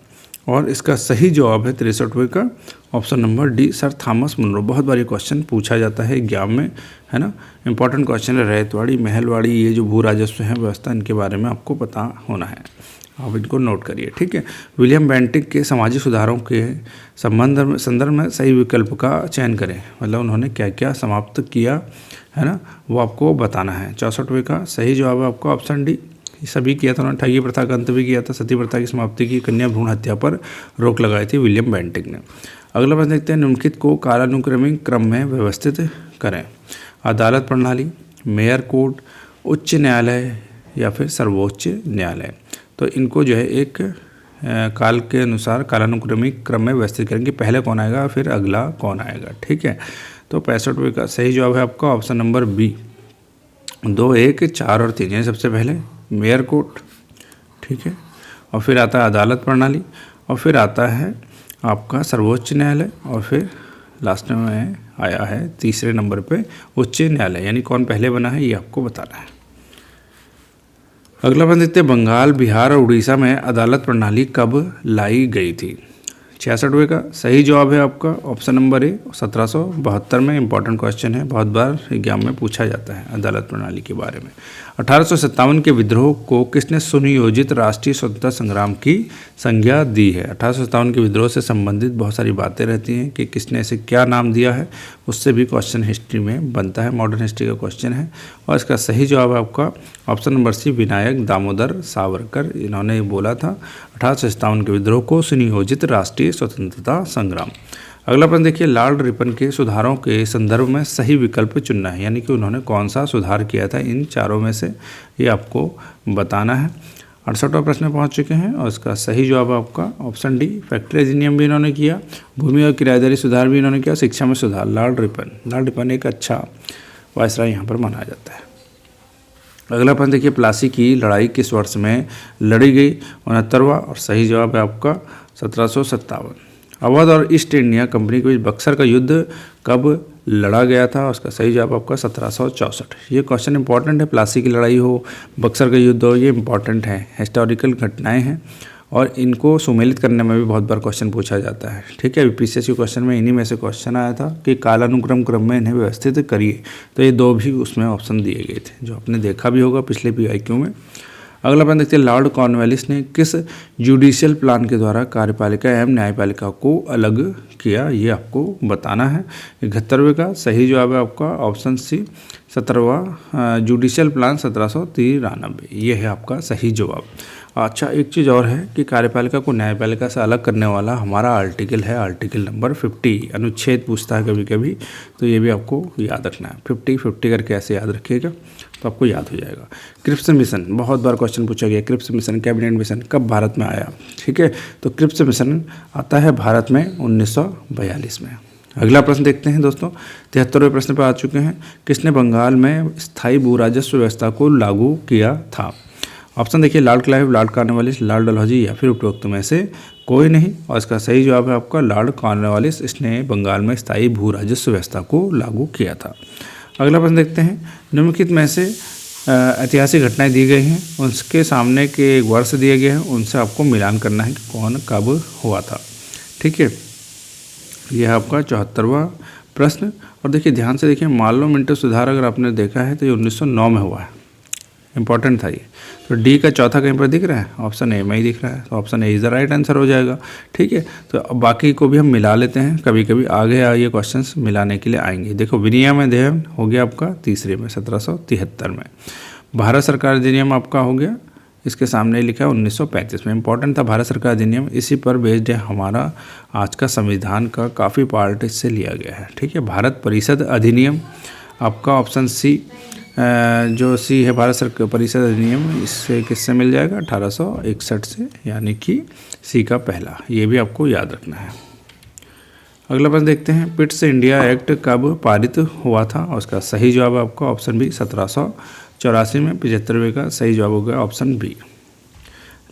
और इसका सही जवाब है 63वें का option number D, sir Thomas Munro. बहुत बार ये क्वेश्चन पूछा जाता है एग्जाम में, है ना, इंपॉर्टेंट क्वेश्चन है। रैयतवाड़ी, महलवाड़ी, ये जो भू राजस्व है व्यवस्था, इनके बारे में आपको पता होना है, आप इनको नोट करिए। ठीक है, विलियम बेंटिक के सामाजिक सुधारों के संदर्भ में सही विकल्प का चयन करें। मतलब उन्होंने क्या क्या समाप्त किया है ना, वो आपको बताना है। 64वें का सही जवाब है आपका ऑप्शन डी, सभी किया था उन्होंने। ठगी प्रथा का अंत भी किया था, सती प्रथा की समाप्ति की, कन्या भ्रूण हत्या पर रोक लगाई थी विलियम बेंटिक ने। अगला प्रश्न देखते हैं, निम्नलिखित को कालानुक्रमिक क्रम में व्यवस्थित करें। अदालत प्रणाली, मेयर कोर्ट, उच्च न्यायालय या फिर सर्वोच्च न्यायालय। तो इनको जो है एक काल के अनुसार कालानुक्रमिक क्रम में व्यवस्थित करेंगे, पहले कौन आएगा फिर अगला कौन आएगा। ठीक है, तो 65वें का सही जवाब है आपका ऑप्शन नंबर बी, 2, 1, 4 और 3। सबसे पहले मेयर कोर्ट, ठीक है, और फिर आता है अदालत प्रणाली, और फिर आता है आपका सर्वोच्च न्यायालय, और फिर लास्ट में आया है तीसरे नंबर पे उच्च न्यायालय। यानी कौन पहले बना है ये आपको बताना है। अगला प्रश्न देखते हैं, बंगाल, बिहार और उड़ीसा में अदालत प्रणाली कब लाई गई थी। 66वें का सही जवाब है आपका ऑप्शन नंबर ए, 1772 में। इंपॉर्टेंट क्वेश्चन है, बहुत बार एग्जाम में पूछा जाता है अदालत प्रणाली के बारे में। 1857 के विद्रोह को किसने सुनियोजित राष्ट्रीय स्वतंत्रता संग्राम की संज्ञा दी है। 1857 के विद्रोह से संबंधित बहुत सारी बातें रहती हैं कि किसने इसे क्या नाम दिया है, उससे भी क्वेश्चन हिस्ट्री में बनता है, मॉडर्न हिस्ट्री का क्वेश्चन है। और इसका सही जवाब है आपका option number C, Vinayak Damodar Savarkar. इन्होंने बोला था 1857 के विद्रोह को सुनियोजित राष्ट्रीय स्वतंत्रता संग्राम। अगला प्रश्न देखिए, लॉर्ड रिपन के सुधारों के संदर्भ में सही विकल्प चुनना है, यानी कि उन्होंने कौन सा सुधार किया था इन चारों में से, ये आपको बताना है। 68वां प्रश्न में पहुंच चुके हैं और इसका सही जवाब आपका ऑप्शन डी, फैक्ट्री अधिनियम भी इन्होंने किया, भूमि और किराएदारी सुधार भी इन्होंने किया, शिक्षा में सुधार। लॉर्ड रिपन एक अच्छा वायसराय यहाँ पर माना जाता है। अगला प्रश्न देखिए, प्लासी की लड़ाई किस वर्ष में लड़ी गई? 69वां, और सही जवाब है आपका 1757। अवध और ईस्ट इंडिया कंपनी के बीच बक्सर का युद्ध कब लड़ा गया था? उसका सही जवाब आपका 1764। ये क्वेश्चन इंपॉर्टेंट है, प्लासी की लड़ाई हो, बक्सर का युद्ध हो, ये इंपॉर्टेंट है, हिस्टोरिकल घटनाएं हैं और इनको सुमेलित करने में भी बहुत बार क्वेश्चन पूछा जाता है। ठीक है, पीसीएससी क्वेश्चन में इन्हीं में से क्वेश्चन आया था कि कालानुक्रम क्रम में इन्हें व्यवस्थित करिए, तो ये दो भी उसमें ऑप्शन दिए गए थे, जो आपने देखा भी होगा पिछले पीआईक्यू में। अगला प्रश्न देखते हैं, लॉर्ड कॉर्नवालिस ने किस जुडिशियल प्लान के द्वारा कार्यपालिका एवं न्यायपालिका को अलग किया? ये आपको बताना है। 71वें का सही जवाब है आपका ऑप्शन सी, 17वां जुडिशियल प्लान 1793, ये है आपका सही जवाब। अच्छा, एक चीज़ और है कि कार्यपालिका को न्यायपालिका से अलग करने वाला हमारा आर्टिकल है, आर्टिकल नंबर 50। अनुच्छेद पूछता है कभी कभी, तो ये भी आपको याद रखना है। 50 करके ऐसे याद रखिएगा तो आपको याद हो जाएगा। क्रिप्स मिशन, बहुत बार क्वेश्चन पूछा गया, क्रिप्स मिशन, कैबिनेट मिशन कब भारत में आया? ठीक है, तो क्रिप्स मिशन आता है भारत में 1942 में। अगला प्रश्न देखते हैं दोस्तों, 73वें प्रश्न पर आ चुके हैं, किसने बंगाल में स्थायी भू राजस्व व्यवस्था को लागू किया था? ऑप्शन देखिए, Lord Clive, Lord Cornwallis, Lord Dalhousie या फिर उपरोक्त में से कोई नहीं, और इसका सही जवाब है आपका लॉर्ड कॉर्नवालिस। इसने बंगाल में स्थायी भू राजस्व व्यवस्था को लागू किया था। अगला प्रश्न देखते हैं, निम्नलिखित में से ऐतिहासिक घटनाएं दी गई हैं, उसके सामने के वर्ष दिए गए हैं, उनसे आपको मिलान करना है कि कौन कब हुआ था। ठीक है, यह आपका 74वां प्रश्न। और देखिए ध्यान से देखिए, मार्लो मिंटो सुधार अगर आपने देखा है तो ये 1909 में हुआ है, इंपॉर्टेंट था ये। तो डी का चौथा कहीं पर दिख रहा है, ऑप्शन ए में ही दिख रहा है, तो option A is the right answer हो जाएगा। ठीक है, तो अब बाकी को भी हम मिला लेते हैं, कभी कभी आगे ये क्वेश्चंस मिलाने के लिए आएंगे। देखो, विनियम अधिनियम हो गया आपका तीसरे में 1773 में, भारत सरकार अधिनियम आपका हो गया, इसके सामने लिखा है 1935 में, इंपॉर्टेंट था भारत सरकार अधिनियम, इसी पर बेस्ड है हमारा आज का संविधान का काफ़ी पार्ट इससे लिया गया है। ठीक है, भारत परिषद अधिनियम आपका ऑप्शन सी, जो सी है भारत सरकार परिषद अधिनियम, इससे किससे मिल जाएगा? 1861 से, यानी कि सी का पहला, ये भी आपको याद रखना है। अगला प्रश्न देखते हैं, पिट्स इंडिया एक्ट कब पारित हुआ था? और उसका सही जवाब आपका ऑप्शन बी 1784 में। 75वें का सही जवाब होगा ऑप्शन बी।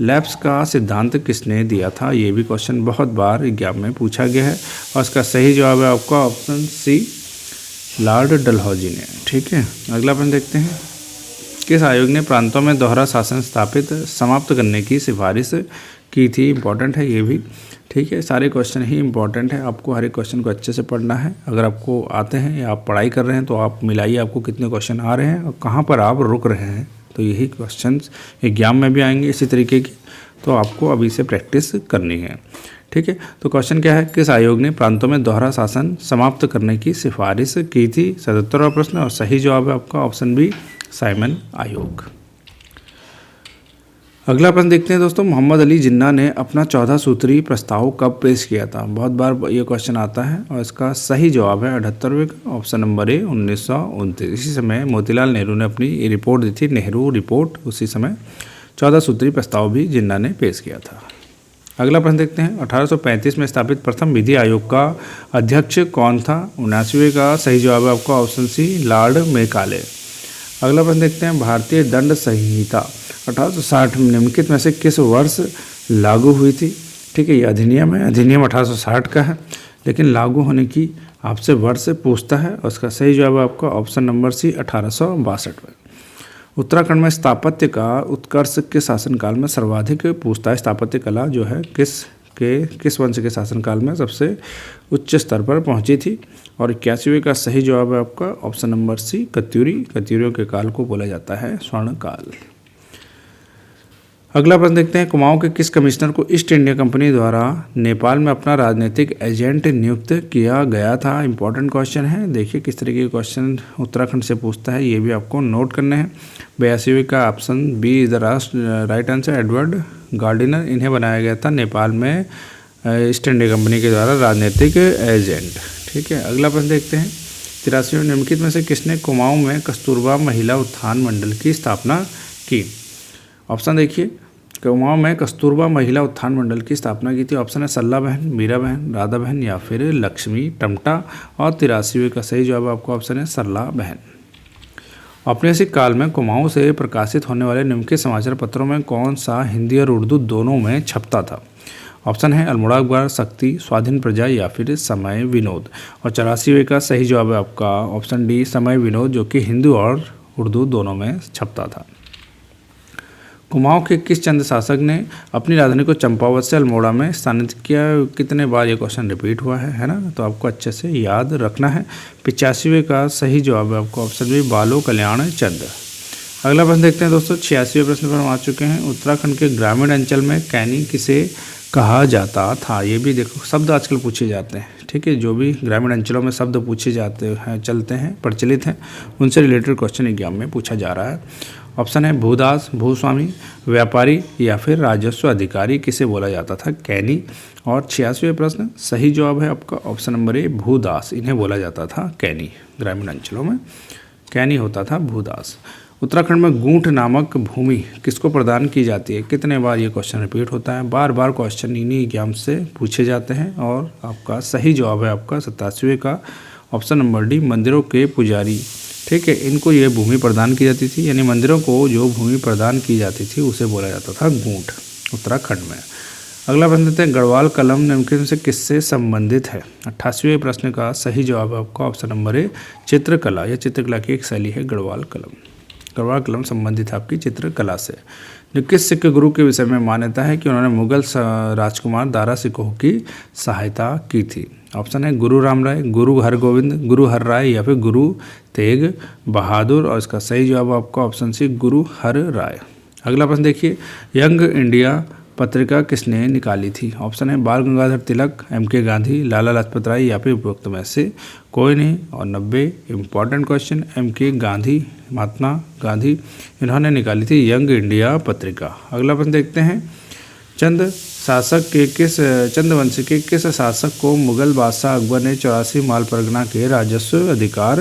लैप्स का सिद्धांत किसने दिया था? ये भी क्वेश्चन बहुत बार एग्जाम में पूछा गया है, और इसका सही जवाब है आपका ऑप्शन सी, लॉर्ड डलहौजी ने। ठीक है, अगला प्रश्न देखते हैं, किस आयोग ने प्रांतों में दोहरा शासन स्थापित समाप्त करने की सिफारिश की थी? इंपॉर्टेंट है ये भी। ठीक है, सारे क्वेश्चन ही इंपॉर्टेंट है, आपको हर एक क्वेश्चन को अच्छे से पढ़ना है। अगर आपको आते हैं या आप पढ़ाई कर रहे हैं तो आप मिलाइए आपको कितने क्वेश्चन आ रहे हैं और कहाँ पर आप रुक रहे हैं, तो यही क्वेश्चन एग्जाम में भी आएंगे इसी तरीके की, तो आपको अभी से प्रैक्टिस करनी है। ठीक है, तो क्वेश्चन क्या है, किस आयोग ने प्रांतों में दोहरा शासन समाप्त करने की सिफारिश की थी? 77वां प्रश्न, और सही जवाब है आपका ऑप्शन बी, साइमन आयोग। अगला प्रश्न देखते हैं दोस्तों, मोहम्मद अली जिन्ना ने अपना 14 सूत्री प्रस्ताव कब पेश किया था? बहुत बार ये क्वेश्चन आता है, और इसका सही जवाब है 78वें का ऑप्शन नंबर ए, 1929। इसी समय मोतीलाल नेहरू ने अपनी रिपोर्ट दी थी, नेहरू रिपोर्ट, उसी समय 14 सूत्री प्रस्ताव भी जिन्ना ने पेश किया था। अगला प्रश्न देखते हैं, 1835 में स्थापित प्रथम विधि आयोग का अध्यक्ष कौन था? 79वें का सही जवाब है आपका ऑप्शन सी, लॉर्ड मेकाले। अगला प्रश्न देखते हैं, भारतीय दंड संहिता 1860 निम्नलिखित में से किस वर्ष लागू हुई थी? ठीक है, ये अधिनियम है, अधिनियम 1860 का है, लेकिन लागू होने की आपसे वर्ष पूछता है, और उसका सही जवाब है आपका ऑप्शन नंबर सी, 1862 में। उत्तराखंड में स्थापत्य का उत्कर्ष के शासनकाल में सर्वाधिक पूछता है, स्थापत्य कला जो है किस वंश के शासनकाल में सबसे उच्च स्तर पर पहुंची थी? और 81वें का सही जवाब है आपका ऑप्शन नंबर सी, कत्यूरियों के काल को बोला जाता है स्वर्ण काल। अगला प्रश्न देखते हैं, कुमाऊं के किस कमिश्नर को ईस्ट इंडिया कंपनी द्वारा नेपाल में अपना राजनीतिक एजेंट नियुक्त किया गया था? इंपॉर्टेंट क्वेश्चन है, देखिए किस तरीके के क्वेश्चन उत्तराखंड से पूछता है, ये भी आपको नोट करने हैं। 82वें का option B is the right answer, Edward Gardiner, इन्हें बनाया गया था नेपाल में ईस्ट इंडिया कंपनी के द्वारा राजनीतिक एजेंट। ठीक है, अगला प्रश्न देखते हैं। 83वें निम्नलिखित में से किसने कुमाऊं में कस्तूरबा महिला उत्थान मंडल की स्थापना की? ऑप्शन देखिए, कुमाऊं में कस्तूरबा महिला उत्थान मंडल की स्थापना की थी। ऑप्शन है सल्ला बहन, मीरा बहन, राधा बहन या फिर लक्ष्मी टमटा। और 83वें का सही जवाब आपका ऑप्शन है सल्ला बहन। औपनिवेशिक काल में कुमाऊं से प्रकाशित होने वाले निम्नलिखित समाचार पत्रों में कौन सा हिंदी और उर्दू दोनों में छपता था? ऑप्शन है अल्मोड़ा अखबार, शक्ति, स्वाधीन प्रजा या फिर समय विनोद। और 84वें का सही जवाब है आपका ऑप्शन डी समय विनोद, जो कि हिंदी और उर्दू दोनों में छपता था। कुमाऊं के किस चंद शासक ने अपनी राजधानी को चंपावत से अल्मोड़ा में स्थानांतरित किया? कितने बार ये क्वेश्चन रिपीट हुआ है ना, तो आपको अच्छे से याद रखना है। 85वें का सही जवाब है आपका ऑप्शन बी बालो कल्याण चंद। अगला प्रश्न देखते हैं दोस्तों। 86वें प्रश्न पर हम आ चुके हैं। उत्तराखंड के ग्रामीण अंचल में कैनी किसे कहा जाता था? ये भी देखो शब्द आजकल पूछे जाते हैं। ठीक है, जो भी ग्रामीण अंचलों में शब्द पूछे जाते हैं, चलते हैं, प्रचलित हैं, उनसे रिलेटेड क्वेश्चन एग्जाम में पूछा जा रहा है। ऑप्शन है भूदास, भूस्वामी, व्यापारी या फिर राजस्व अधिकारी किसे बोला जाता था? कैनी। और 86वें प्रश्न सही जवाब है आपका ऑप्शन नंबर ए भूदास, इन्हें बोला जाता था कैनी। ग्रामीण अंचलों में कैनी होता था भूदास। उत्तराखंड में गूंठ नामक भूमि किसको प्रदान की जाती है? कितने बार ये क्वेश्चन रिपीट होता है, बार बार क्वेश्चन इन्हीं एग्जाम से पूछे जाते हैं। और आपका सही जवाब है आपका 87वें का ऑप्शन नंबर डी मंदिरों के पुजारी। ठीक है, इनको ये भूमि प्रदान की जाती थी, यानी मंदिरों को जो भूमि प्रदान की जाती थी उसे बोला जाता था गूंठ, उत्तराखंड में। अगला प्रश्न देते हैं। गढ़वाल कलम निम्नलिखित से किससे संबंधित है? 88वें प्रश्न का सही जवाब है आपका ऑप्शन नंबर ए चित्रकला। यह चित्रकला की एक शैली है गढ़वाल कलम। गढ़वाल कलम संबंधित है आपकी चित्रकला से। जो किस सिख गुरु के विषय में मान्यता है कि उन्होंने मुगल राजकुमार दारा सिकोह की सहायता की थी? ऑप्शन है गुरु राम राय, गुरु हरगोविंद, गुरु हर राय या फिर गुरु तेग बहादुर। और इसका सही जवाब आपका ऑप्शन सी गुरु हर राय। अगला प्रश्न देखिए। यंग इंडिया पत्रिका किसने निकाली थी? ऑप्शन है बाल गंगाधर तिलक, एम.के. गांधी, लाला लाजपत राय या फिर उपरोक्त में से कोई नहीं। और 90 important question, MK. Gandhi, Mahatma Gandhi, इन्होंने निकाली थी यंग इंडिया पत्रिका। अगला प्रश्न देखते हैं। चंदवंश के किस शासक को मुगल बादशाह अकबर ने 84 माल परगना के राजस्व अधिकार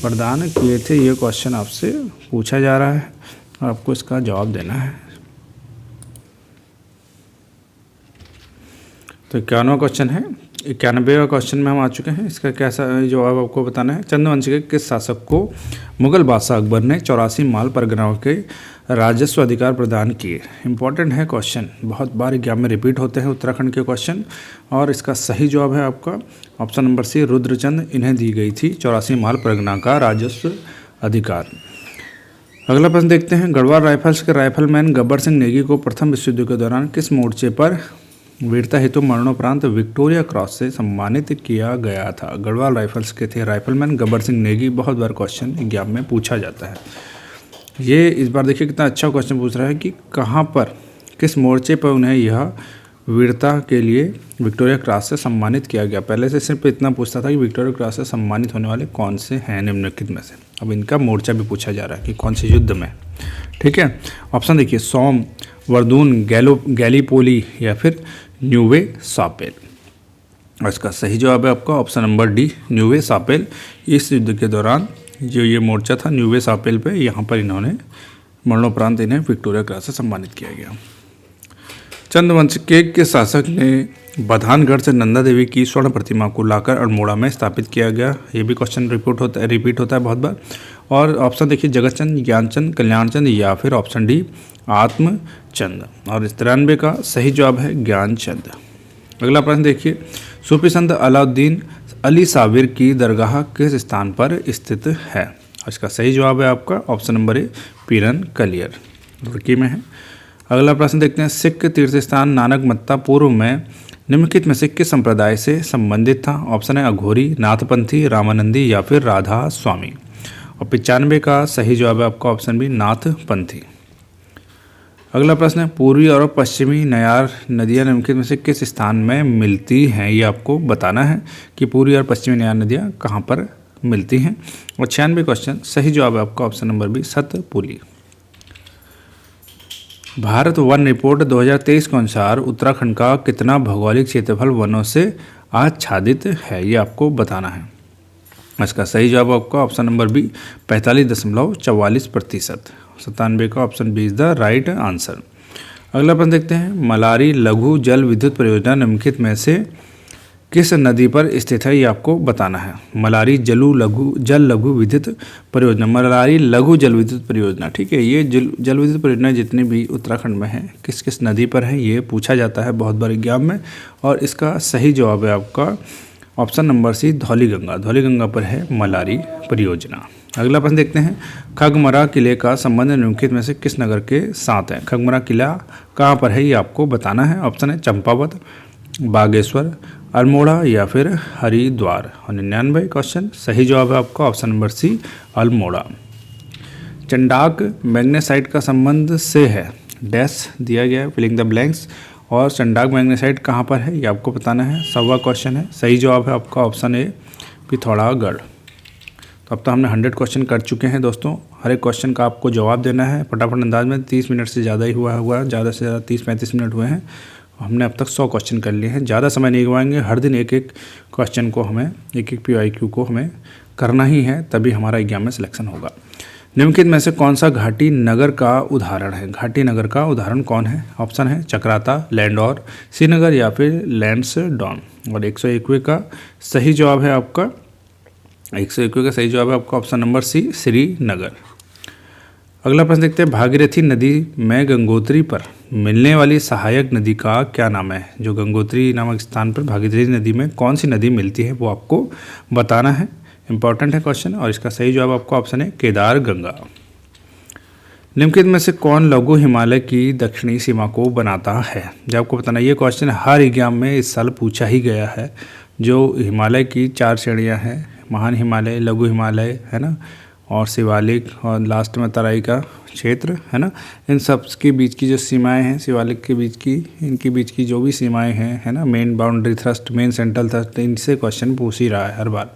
प्रदान किए थे? ये क्वेश्चन आपसे पूछा जा रहा है और आपको इसका जवाब देना है। तो 91वां क्वेश्चन है। 91वें क्वेश्चन में हम आ चुके हैं। इसका कैसा जवाब आपको बताना है। चंद्रवंश के किस शासक को मुगल बादशाह अकबर ने 84 माल परगनाओं के राजस्व अधिकार प्रदान किए? इंपॉर्टेंट है क्वेश्चन, बहुत बार एग्जाम में रिपीट होते हैं उत्तराखंड के क्वेश्चन। और इसका सही जवाब है आपका ऑप्शन नंबर सी रुद्रचंद। इन्हें दी गई थी 84 माल परगना का राजस्व अधिकार। अगला प्रश्न देखते हैं। गढ़वाल राइफल्स के राइफलमैन गब्बर सिंह नेगी को प्रथम विश्व युद्ध के दौरान किस मोर्चे पर वीरता हेतु मरणोपरांत विक्टोरिया क्रॉस से सम्मानित किया गया था? गढ़वाल राइफल्स के थे राइफलमैन गब्बर सिंह नेगी। बहुत बार क्वेश्चन एग्जाम में पूछा जाता है। ये इस बार देखिए कितना अच्छा क्वेश्चन पूछ रहा है कि कहाँ पर, किस मोर्चे पर उन्हें यह वीरता के लिए विक्टोरिया क्रॉस से सम्मानित किया गया। पहले से सिर्फ इतना पूछता था कि विक्टोरिया क्रॉस से सम्मानित होने वाले कौन से हैं निम्नलिखित में से। अब इनका मोर्चा भी पूछा जा रहा है कि कौन से युद्ध में। ठीक है, ऑप्शन देखिए सोम, वर्दून, गैलीपोली या फिर न्यूवे सापेल। और इसका सही जवाब है आपका ऑप्शन नंबर डी न्यूवे सापेल। इस युद्ध के दौरान जो ये मोर्चा था न्यूवे सापेल पे, यहाँ पर इन्होंने मरणोपरांत इन्हें विक्टोरिया क्रॉस से सम्मानित किया गया। चंद्रवंश के शासक ने बधानगढ़ से नंदा देवी की स्वर्ण प्रतिमा को लाकर अल्मोड़ा में स्थापित किया गया। ये भी क्वेश्चन रिपीट होता है बहुत बार। और ऑप्शन देखिए जगतचंद, ज्ञानचंद, कल्याणचंद या फिर ऑप्शन डी आत्मचंद। और इस 93 का सही जवाब है ज्ञानचंद। अगला प्रश्न देखिए। सूफी संत अलाउद्दीन अली साबिर की दरगाह किस स्थान पर स्थित है? और इसका सही जवाब है आपका option number A Piran Kaliyar, तुर्की में है। अगला प्रश्न देखते हैं। सिख तीर्थ स्थान नानक मत्ता पूर्व में निम्नलिखित में से किस संप्रदाय से संबंधित था? ऑप्शन है अघोरी, नाथपंथी, रामानंदी या फिर राधा स्वामी। और 95 का सही जवाब है आपका ऑप्शन बी नाथपंथी। अगला प्रश्न है। पूर्वी और पश्चिमी नयार नदियाँ निम्नलिखित में से किस स्थान में मिलती हैं? ये आपको बताना है कि पूर्वी और पश्चिमी नयार नदियाँ कहाँ पर मिलती हैं। और 96 क्वेश्चन सही जवाब है आपका option number B Satpuli. Bharat वन रिपोर्ट 2023 के अनुसार उत्तराखंड का कितना भौगोलिक क्षेत्रफल वनों से आच्छादित है, ये आपको बताना है। इसका सही जवाब आपका ऑप्शन नंबर बी 45.44%। 97 का option B is the right answer. अगला प्रश्न देखते हैं, मलारी लघु जल विद्युत परियोजना निम्नलिखित में से किस नदी पर स्थित है, ये आपको बताना है। मलारी जल लघु विद्युत परियोजना, मलारी लघु जल विद्युत परियोजना, ठीक है। ये जल विद्युत परियोजना जितनी भी उत्तराखंड में है किस किस नदी पर है, ये पूछा जाता है बहुत बार एग्जाम में। और इसका सही जवाब है आपका option number C Dhauliganga. Dhauliganga पर है मलारी परियोजना। अगला प्रश्न देखते हैं, खगमरा किले का संबंध निम्नलिखित में से किस नगर के साथ है। खगमरा किला कहाँ पर है, ये आपको बताना है। ऑप्शन है चंपावत, बागेश्वर, अल्मोड़ा या फिर हरिद्वार। 99 क्वेश्चन सही जवाब है आपका option number C Almora. Chandak magnesite का संबंध से है, डैश दिया गया है, फिलिंग द ब्लैंक्स। और चंडाक मैग्नेसाइट कहाँ पर है, ये आपको बताना है। 100वां क्वेश्चन है, सही जवाब है आपका ऑप्शन ए पिथौरागढ़। तो अब तो हमने 100 क्वेश्चन कर चुके हैं दोस्तों। हर एक क्वेश्चन का आपको जवाब देना है फटाफट अंदाज में। 30 मिनट से ज़्यादा ही हुआ ज़्यादा से ज़्यादा 30-35 मिनट हुए हैं। हमने अब तक 100 क्वेश्चन कर लिए हैं, ज़्यादा समय नहीं गवाएंगे। हर दिन एक एक क्वेश्चन को हमें, एक PYQ को हमें करना ही है, तभी हमारा एग्जाम में सिलेक्शन होगा। निम्नलिखित में से कौन सा घाटी नगर का उदाहरण है। घाटी नगर का उदाहरण कौन है। ऑप्शन है चक्राता, लैंडौर, श्रीनगर या फिर लैंसडौन। और 101वें का सही जवाब है आपका 101वें का सही जवाब है आपका ऑप्शन नंबर सी श्रीनगर। अगला प्रश्न देखते हैं, भागीरथी नदी में गंगोत्री पर मिलने वाली सहायक नदी का क्या नाम है। जो गंगोत्री नामक स्थान पर भागीरथी नदी में कौन सी नदी मिलती है, वो आपको बताना है। इंपॉर्टेंट है क्वेश्चन। और इसका सही जवाब आपका ऑप्शन है केदार गंगा। निम्नलिखित में से कौन लघु हिमालय की दक्षिणी सीमा को बनाता है, जब आपको बताना। ये क्वेश्चन हर एग्जाम में इस साल पूछा ही गया है। जो हिमालय की 4 श्रेणियां हैं, महान हिमालय, लघु हिमालय है ना, और शिवालिक, और लास्ट में तराई का क्षेत्र है ना, इन सब के बीच की जो सीमाएं हैं, शिवालिक के बीच की, इनके बीच की जो भी सीमाएं हैं है ना, main boundary thrust, main central thrust, इनसे क्वेश्चन पूछ ही रहा है हर बार।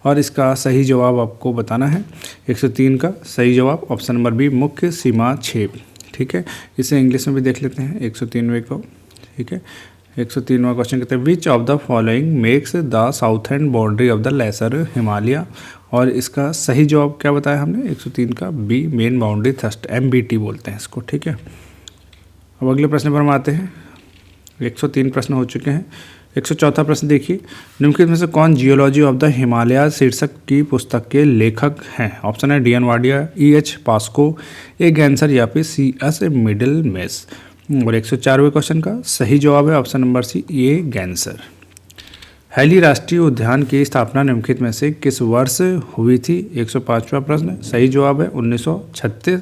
और इसका सही जवाब आपको बताना है। 103 का सही जवाब ऑप्शन नंबर बी मुख्य सीमा क्षेप, ठीक है। इसे इंग्लिश में भी देख लेते हैं 103वें को, ठीक है। 103वां क्वेश्चन कहते हैं, which of the following makes the south end boundary of the lesser Himalaya. और इसका सही जवाब क्या बताया हमने 103 का B main boundary thrust, MBT बोलते हैं इसको, ठीक है। अब अगले प्रश्न पर हम आते हैं। 103 प्रश्न हो चुके हैं। 104 प्रश्न देखिए, निम्नलिखित में से कौन जियोलॉजी ऑफ द हिमालय शीर्षक की पुस्तक के लेखक हैं। ऑप्शन है DN Wadia, EH POCSO, A गैंसर या फिर CS मिडिलमेस। और 104वें क्वेश्चन का सही जवाब है ऑप्शन नंबर सी A गैंसर। हैली राष्ट्रीय उद्यान की स्थापना निम्नलिखित में से किस वर्ष हुई थी। 105वां प्रश्न सही जवाब है 1936।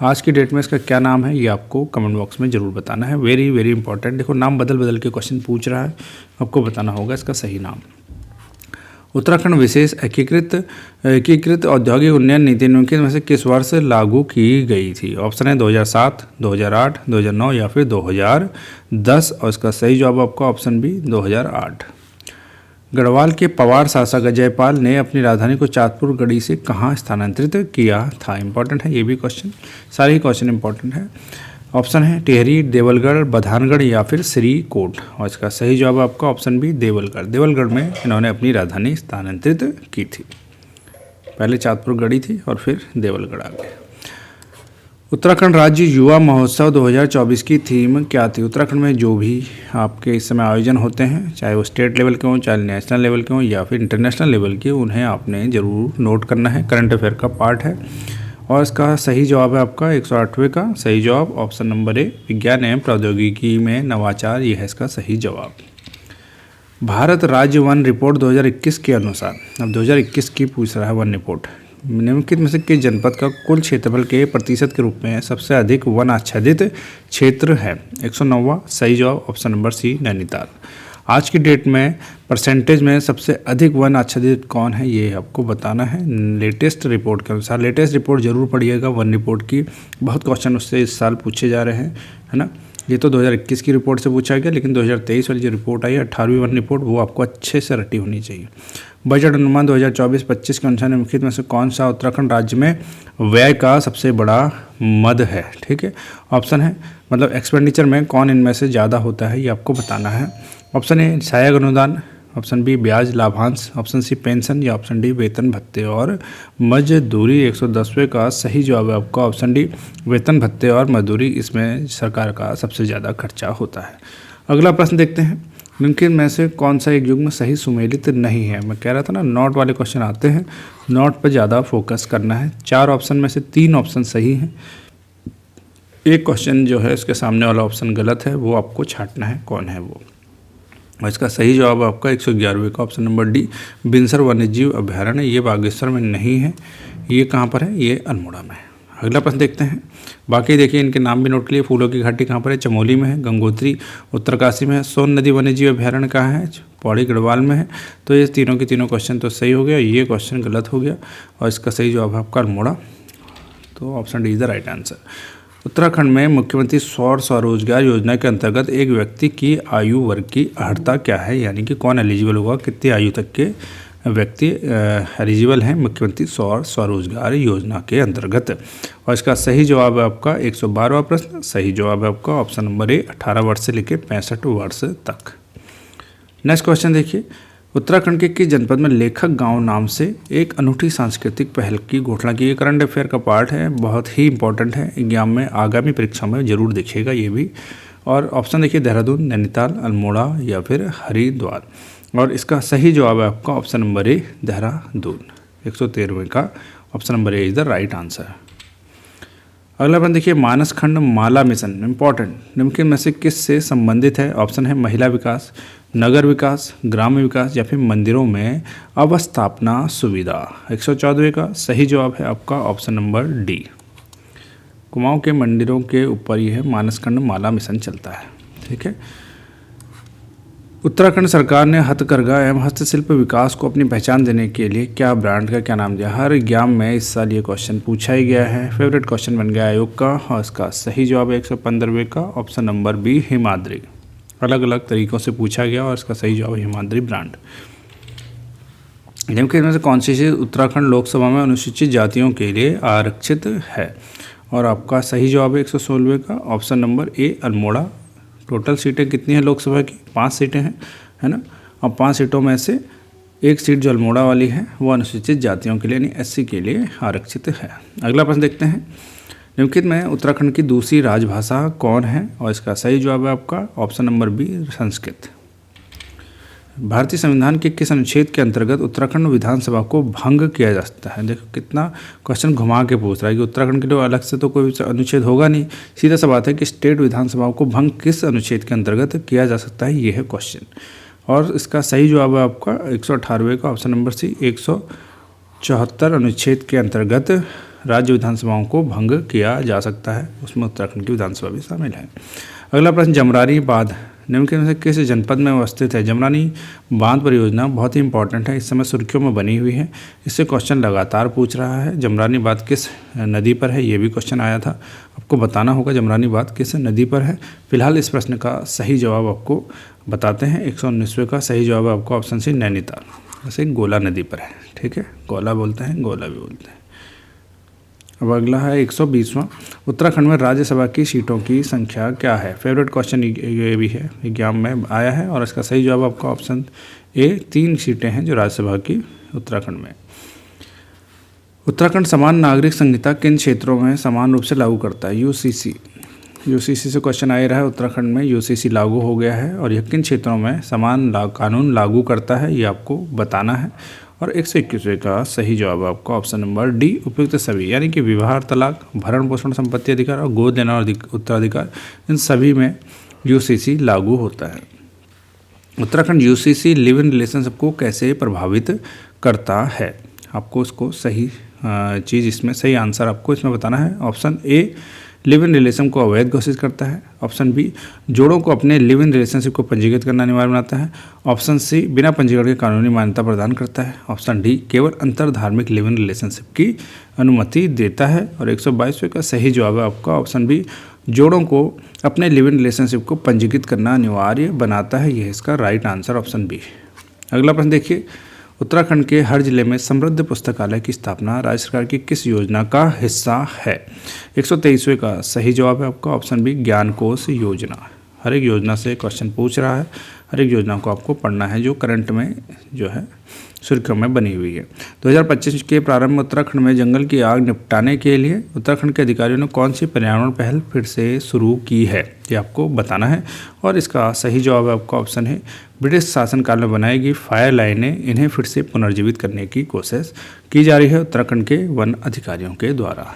आज की डेट में इसका क्या नाम है, ये आपको कमेंट बॉक्स में जरूर बताना है। Very very important. देखो नाम बदल बदल के क्वेश्चन पूछ रहा है, आपको बताना होगा इसका सही नाम। उत्तराखंड विशेष एकीकृत औद्योगिक उन्नयन नीति निम्नलिखित में से किस वर्ष लागू की गई थी। ऑप्शन है 2007, 2008, 2009 या फिर 2010। और इसका सही जवाब आपका ऑप्शन बी 2008। गढ़वाल के पवार शासक जयपाल ने अपनी राजधानी को चाँदपुर गढ़ी से कहाँ स्थानांतरित किया था। इंपॉर्टेंट है ये भी क्वेश्चन, सारे ही क्वेश्चन इंपॉर्टेंट है। ऑप्शन है टिहरी, देवलगढ़, बधानगढ़ या फिर श्रीकोट। और इसका सही जवाब आपका ऑप्शन बी देवलगढ़। देवलगढ़ में इन्होंने अपनी राजधानी स्थानांतरित की थी। पहले चाँदपुर गढ़ी थी और फिर देवलगढ़ आ गए। उत्तराखंड राज्य युवा महोत्सव 2024 की थीम क्या थी। उत्तराखंड में जो भी आपके इस समय आयोजन होते हैं, चाहे वो स्टेट लेवल के हों, चाहे नेशनल लेवल के हों या फिर इंटरनेशनल लेवल के, उन्हें आपने ज़रूर नोट करना है। करंट अफेयर का पार्ट है। और इसका सही जवाब है आपका 108वें का सही जवाब ऑप्शन नंबर ए विज्ञान एवं प्रौद्योगिकी में नवाचार, यह है इसका सही जवाब। भारत राज्य वन रिपोर्ट 2021 के अनुसार, अब 2021 की पूछ रहा है वन रिपोर्ट, निम्नलिखित में से किस जनपद का कुल क्षेत्रफल के प्रतिशत के रूप में सबसे अधिक वन आच्छादित क्षेत्र है। 109वां सही जवाब ऑप्शन नंबर सी नैनीताल। आज की डेट में परसेंटेज में सबसे अधिक वन आच्छादित कौन है, ये आपको बताना है लेटेस्ट रिपोर्ट के अनुसार। लेटेस्ट रिपोर्ट जरूर पढ़िएगा वन रिपोर्ट की, बहुत क्वेश्चन उससे इस साल पूछे जा रहे हैं, है ना। ये तो 2021 की रिपोर्ट से पूछा गया, लेकिन 2023 वाली जो रिपोर्ट आई है 18वीं वन रिपोर्ट, वो आपको अच्छे से रटी होनी चाहिए। बजट अनुमान 2024-25 के अनुसार निम्नलिखित में से कौन सा उत्तराखंड राज्य में व्यय का सबसे बड़ा मद है? ठीक है, ऑप्शन है मतलब एक्सपेंडिचर में कौन इनमें से ज़्यादा होता है, ये आपको बताना है। ऑप्शन ए सहायक अनुदान, ऑप्शन बी ब्याज लाभांश, ऑप्शन सी पेंशन, या ऑप्शन डी वेतन भत्ते और मजदूरी। 110वें का सही जवाब है आपका ऑप्शन डी वेतन भत्ते और मजदूरी, इसमें सरकार का सबसे ज़्यादा खर्चा होता है। अगला प्रश्न देखते हैं, निम्नलिखित में से कौन सा एक युग्म सही सुमेलित नहीं है? मैं कह रहा था ना नोट वाले क्वेश्चन आते हैं, नोट पर ज़्यादा फोकस करना है। 4 ऑप्शन में से 3 ऑप्शन सही हैं, एक क्वेश्चन जो है इसके सामने वाला ऑप्शन गलत है, वो आपको छांटना है कौन है वो। और इसका सही जवाब आपका 111वें का ऑप्शन नंबर डी बिनसर वन्यजीव अभ्यारण्य। ये बागेश्वर में नहीं है, ये कहाँ पर है? ये अल्मोड़ा में है। अगला प्रश्न देखते हैं, बाकी देखिए इनके नाम भी नोट के लिए। फूलों की घाटी कहाँ पर है? चमोली में है। गंगोत्री उत्तरकाशी में है। सोन नदी वन्यजीव अभ्यारण्य कहाँ है? पौड़ी गढ़वाल में है। तो ये तीनों के तीनों क्वेश्चन तो सही हो गया, ये क्वेश्चन गलत हो गया और इसका सही जवाब है आपका अल्मोड़ा। तो option D is the right answer. Uttarakhand में मुख्यमंत्री सौर स्वरोजगार योजना के अंतर्गत एक व्यक्ति की आयु वर्ग की अर्हता क्या है, यानी कि कौन एलिजिबल होगा, कितनी आयु तक के व्यक्ति एलिजिबल हैं मुख्यमंत्री सौर स्वरोजगार योजना के अंतर्गत। और इसका सही जवाब है आपका 112वां प्रश्न, सही जवाब है आपका ऑप्शन नंबर ए 18 वर्ष से लेकर 65 वर्ष तक। नेक्स्ट क्वेश्चन देखिए, उत्तराखंड के किस जनपद में लेखक गांव नाम से एक अनूठी सांस्कृतिक पहल की घोषणा की? करंट अफेयर का पार्ट है, बहुत ही इंपॉर्टेंट है, एग्जाम में आगामी परीक्षा में जरूर दिखेगा ये भी। और ऑप्शन देखिए देहरादून, नैनीताल, अल्मोड़ा या फिर हरिद्वार। और इसका सही जवाब है आपका ऑप्शन नंबर ए देहरादून। 113वें का option number A is the right answer. अगला प्रश्न देखिए, मानस खंड माला मिशन इंपॉर्टेंट निम्नलिखित में से किस से संबंधित है? ऑप्शन है महिला विकास, नगर विकास, ग्राम्य विकास या फिर मंदिरों में अवस्थापना सुविधा। 114वें का सही जवाब है आपका ऑप्शन नंबर डी। कुमाऊं के मंदिरों के ऊपर यह मानसखंड माला मिशन चलता है। ठीक है, उत्तराखंड सरकार ने हथकरघा एवं हस्तशिल्प विकास को अपनी पहचान देने के लिए क्या ब्रांड का क्या नाम दिया? हर एग्जाम में इस साल ये क्वेश्चन पूछा ही गया है, फेवरेट क्वेश्चन बन गया आयोग का। और इसका सही जवाब है 115वें का ऑप्शन नंबर बी हिमाद्री। अलग अलग तरीक़ों से पूछा गया और इसका सही जवाब है हिमाद्री ब्रांड। निम्नलिखित इनमें से कौन सी चीज़ उत्तराखंड लोकसभा में अनुसूचित जातियों के लिए आरक्षित है? और आपका सही जवाब है 116वें का ऑप्शन नंबर ए अल्मोड़ा। टोटल सीटें कितनी हैं लोकसभा की? 5 सीटें हैं, है ना। और 5 सीटों में से एक सीट जो अल्मोड़ा वाली है वो अनुसूचित जातियों के लिए यानी एससी के लिए आरक्षित है। अगला प्रश्न देखते हैं, निम्नलिखित में उत्तराखंड की दूसरी राजभाषा कौन है? और इसका सही जवाब है आपका ऑप्शन नंबर बी संस्कृत। भारतीय संविधान के किस अनुच्छेद के अंतर्गत उत्तराखंड विधानसभा को भंग किया जा सकता है? देखो कितना क्वेश्चन घुमा के पूछ रहा है कि उत्तराखंड के लिए अलग से तो कोई अनुच्छेद होगा नहीं, सीधा सा बात है कि स्टेट विधानसभाओं को भंग किस अनुच्छेद के अंतर्गत किया जा सकता है, ये है क्वेश्चन। और इसका सही जवाब है आपका 118वें का ऑप्शन नंबर सी 174 अनुच्छेद के अंतर्गत राज्य विधानसभाओं को भंग किया जा सकता है, उसमें उत्तराखंड की विधानसभा भी शामिल है। अगला प्रश्न, जमरानी बांध निम्नलिखित में से किस जनपद में अवस्थित है? जमरानी बांध परियोजना बहुत ही इंपॉर्टेंट है, इस समय सुर्खियों में बनी हुई है, इससे क्वेश्चन लगातार पूछ रहा है। जमरानी बांध किस नदी पर है? ये भी क्वेश्चन आया था, आपको बताना होगा जमरानी बांध किस नदी पर है। फिलहाल इस प्रश्न का सही जवाब आपको बताते हैं। 119वें का सही जवाब है आपको ऑप्शन सी नैनीताल, वैसे गोला नदी पर है। ठीक है, गोला बोलते हैं, गोला भी बोलते हैं। अब अगला है 120वां, उत्तराखंड में राज्यसभा की सीटों की संख्या क्या है? फेवरेट क्वेश्चन ये भी है, एग्जाम में आया है। और इसका सही जवाब आपका ऑप्शन ए 3 सीटें हैं जो राज्यसभा की उत्तराखंड में। उत्तराखंड समान नागरिक संहिता किन क्षेत्रों में समान रूप से लागू करता है? यूसीसी से क्वेश्चन आ रहा है, उत्तराखंड में यूसीसी लागू हो गया है और यह किन क्षेत्रों में समान कानून लागू करता है, ये आपको बताना है। और 121वें का सही जवाब आपका ऑप्शन नंबर डी उपयुक्त सभी, यानी कि विवाह, तलाक, भरण पोषण, संपत्ति अधिकार और गोद लेना और उत्तराधिकार, इन सभी में यूसीसी लागू होता है। Uttarakhand UCC live in relationship को कैसे प्रभावित करता है? आपको उसको सही चीज़ इसमें सही आंसर आपको इसमें बताना है। Option A live in relation को अवैध घोषित करता है। ऑप्शन बी जोड़ों को अपने लिव इन रिलेशनशिप को पंजीकृत करना अनिवार्य बनाता है। ऑप्शन सी बिना पंजीकरण के कानूनी मान्यता प्रदान करता है। ऑप्शन डी केवल अंतर धार्मिक लिव इन रिलेशनशिप की अनुमति देता है। और 122वें का सही जवाब है आपका ऑप्शन बी जोड़ों को अपने लिव इन रिलेशनशिप को पंजीकृत करना अनिवार्य बनाता है। यह इसका राइट आंसर ऑप्शन बी। अगला प्रश्न देखिए, उत्तराखंड के हर जिले में समृद्ध पुस्तकालय की स्थापना राज्य सरकार की किस योजना का हिस्सा है? 123वें का सही जवाब है आपका ऑप्शन बी, ज्ञान कोश योजना। हर एक योजना से क्वेश्चन पूछ रहा है, हर एक योजना को आपको पढ़ना है जो करंट में जो है सुर्खियों में बनी हुई है। 2025 के प्रारंभ में उत्तराखंड में जंगल की आग निपटाने के लिए उत्तराखंड के अधिकारियों ने कौन सी पर्यावरण पहल फिर से शुरू की है, ये आपको बताना है। और इसका सही जवाब आपका ऑप्शन है, ब्रिटिश शासनकाल में बनाई गई फायर लाइनें, इन्हें फिर से पुनर्जीवित करने की कोशिश की जा रही है उत्तराखंड के वन अधिकारियों के द्वारा।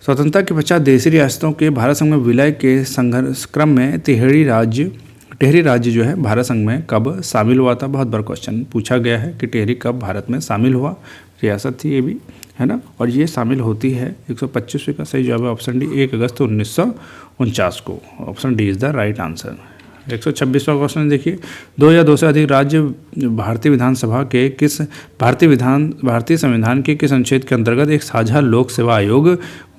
स्वतंत्रता के पश्चात देशी रियासतों के भारत संघ में विलय के संघर्ष क्रम में टेहरी राज्य जो है भारत संघ में कब शामिल हुआ था? बहुत बार क्वेश्चन पूछा गया है कि टेहरी कब भारत में शामिल हुआ। रियासत थी ये भी, है ना, और ये शामिल होती है 125वें का सही जवाब है ऑप्शन डी, 1 अगस्त 1949 को। Option D is the right answer. 126वां क्वेश्चन देखिए, 2 या 2 से अधिक राज्य भारतीय संविधान के किस अनुच्छेद के अंतर्गत एक साझा लोक सेवा आयोग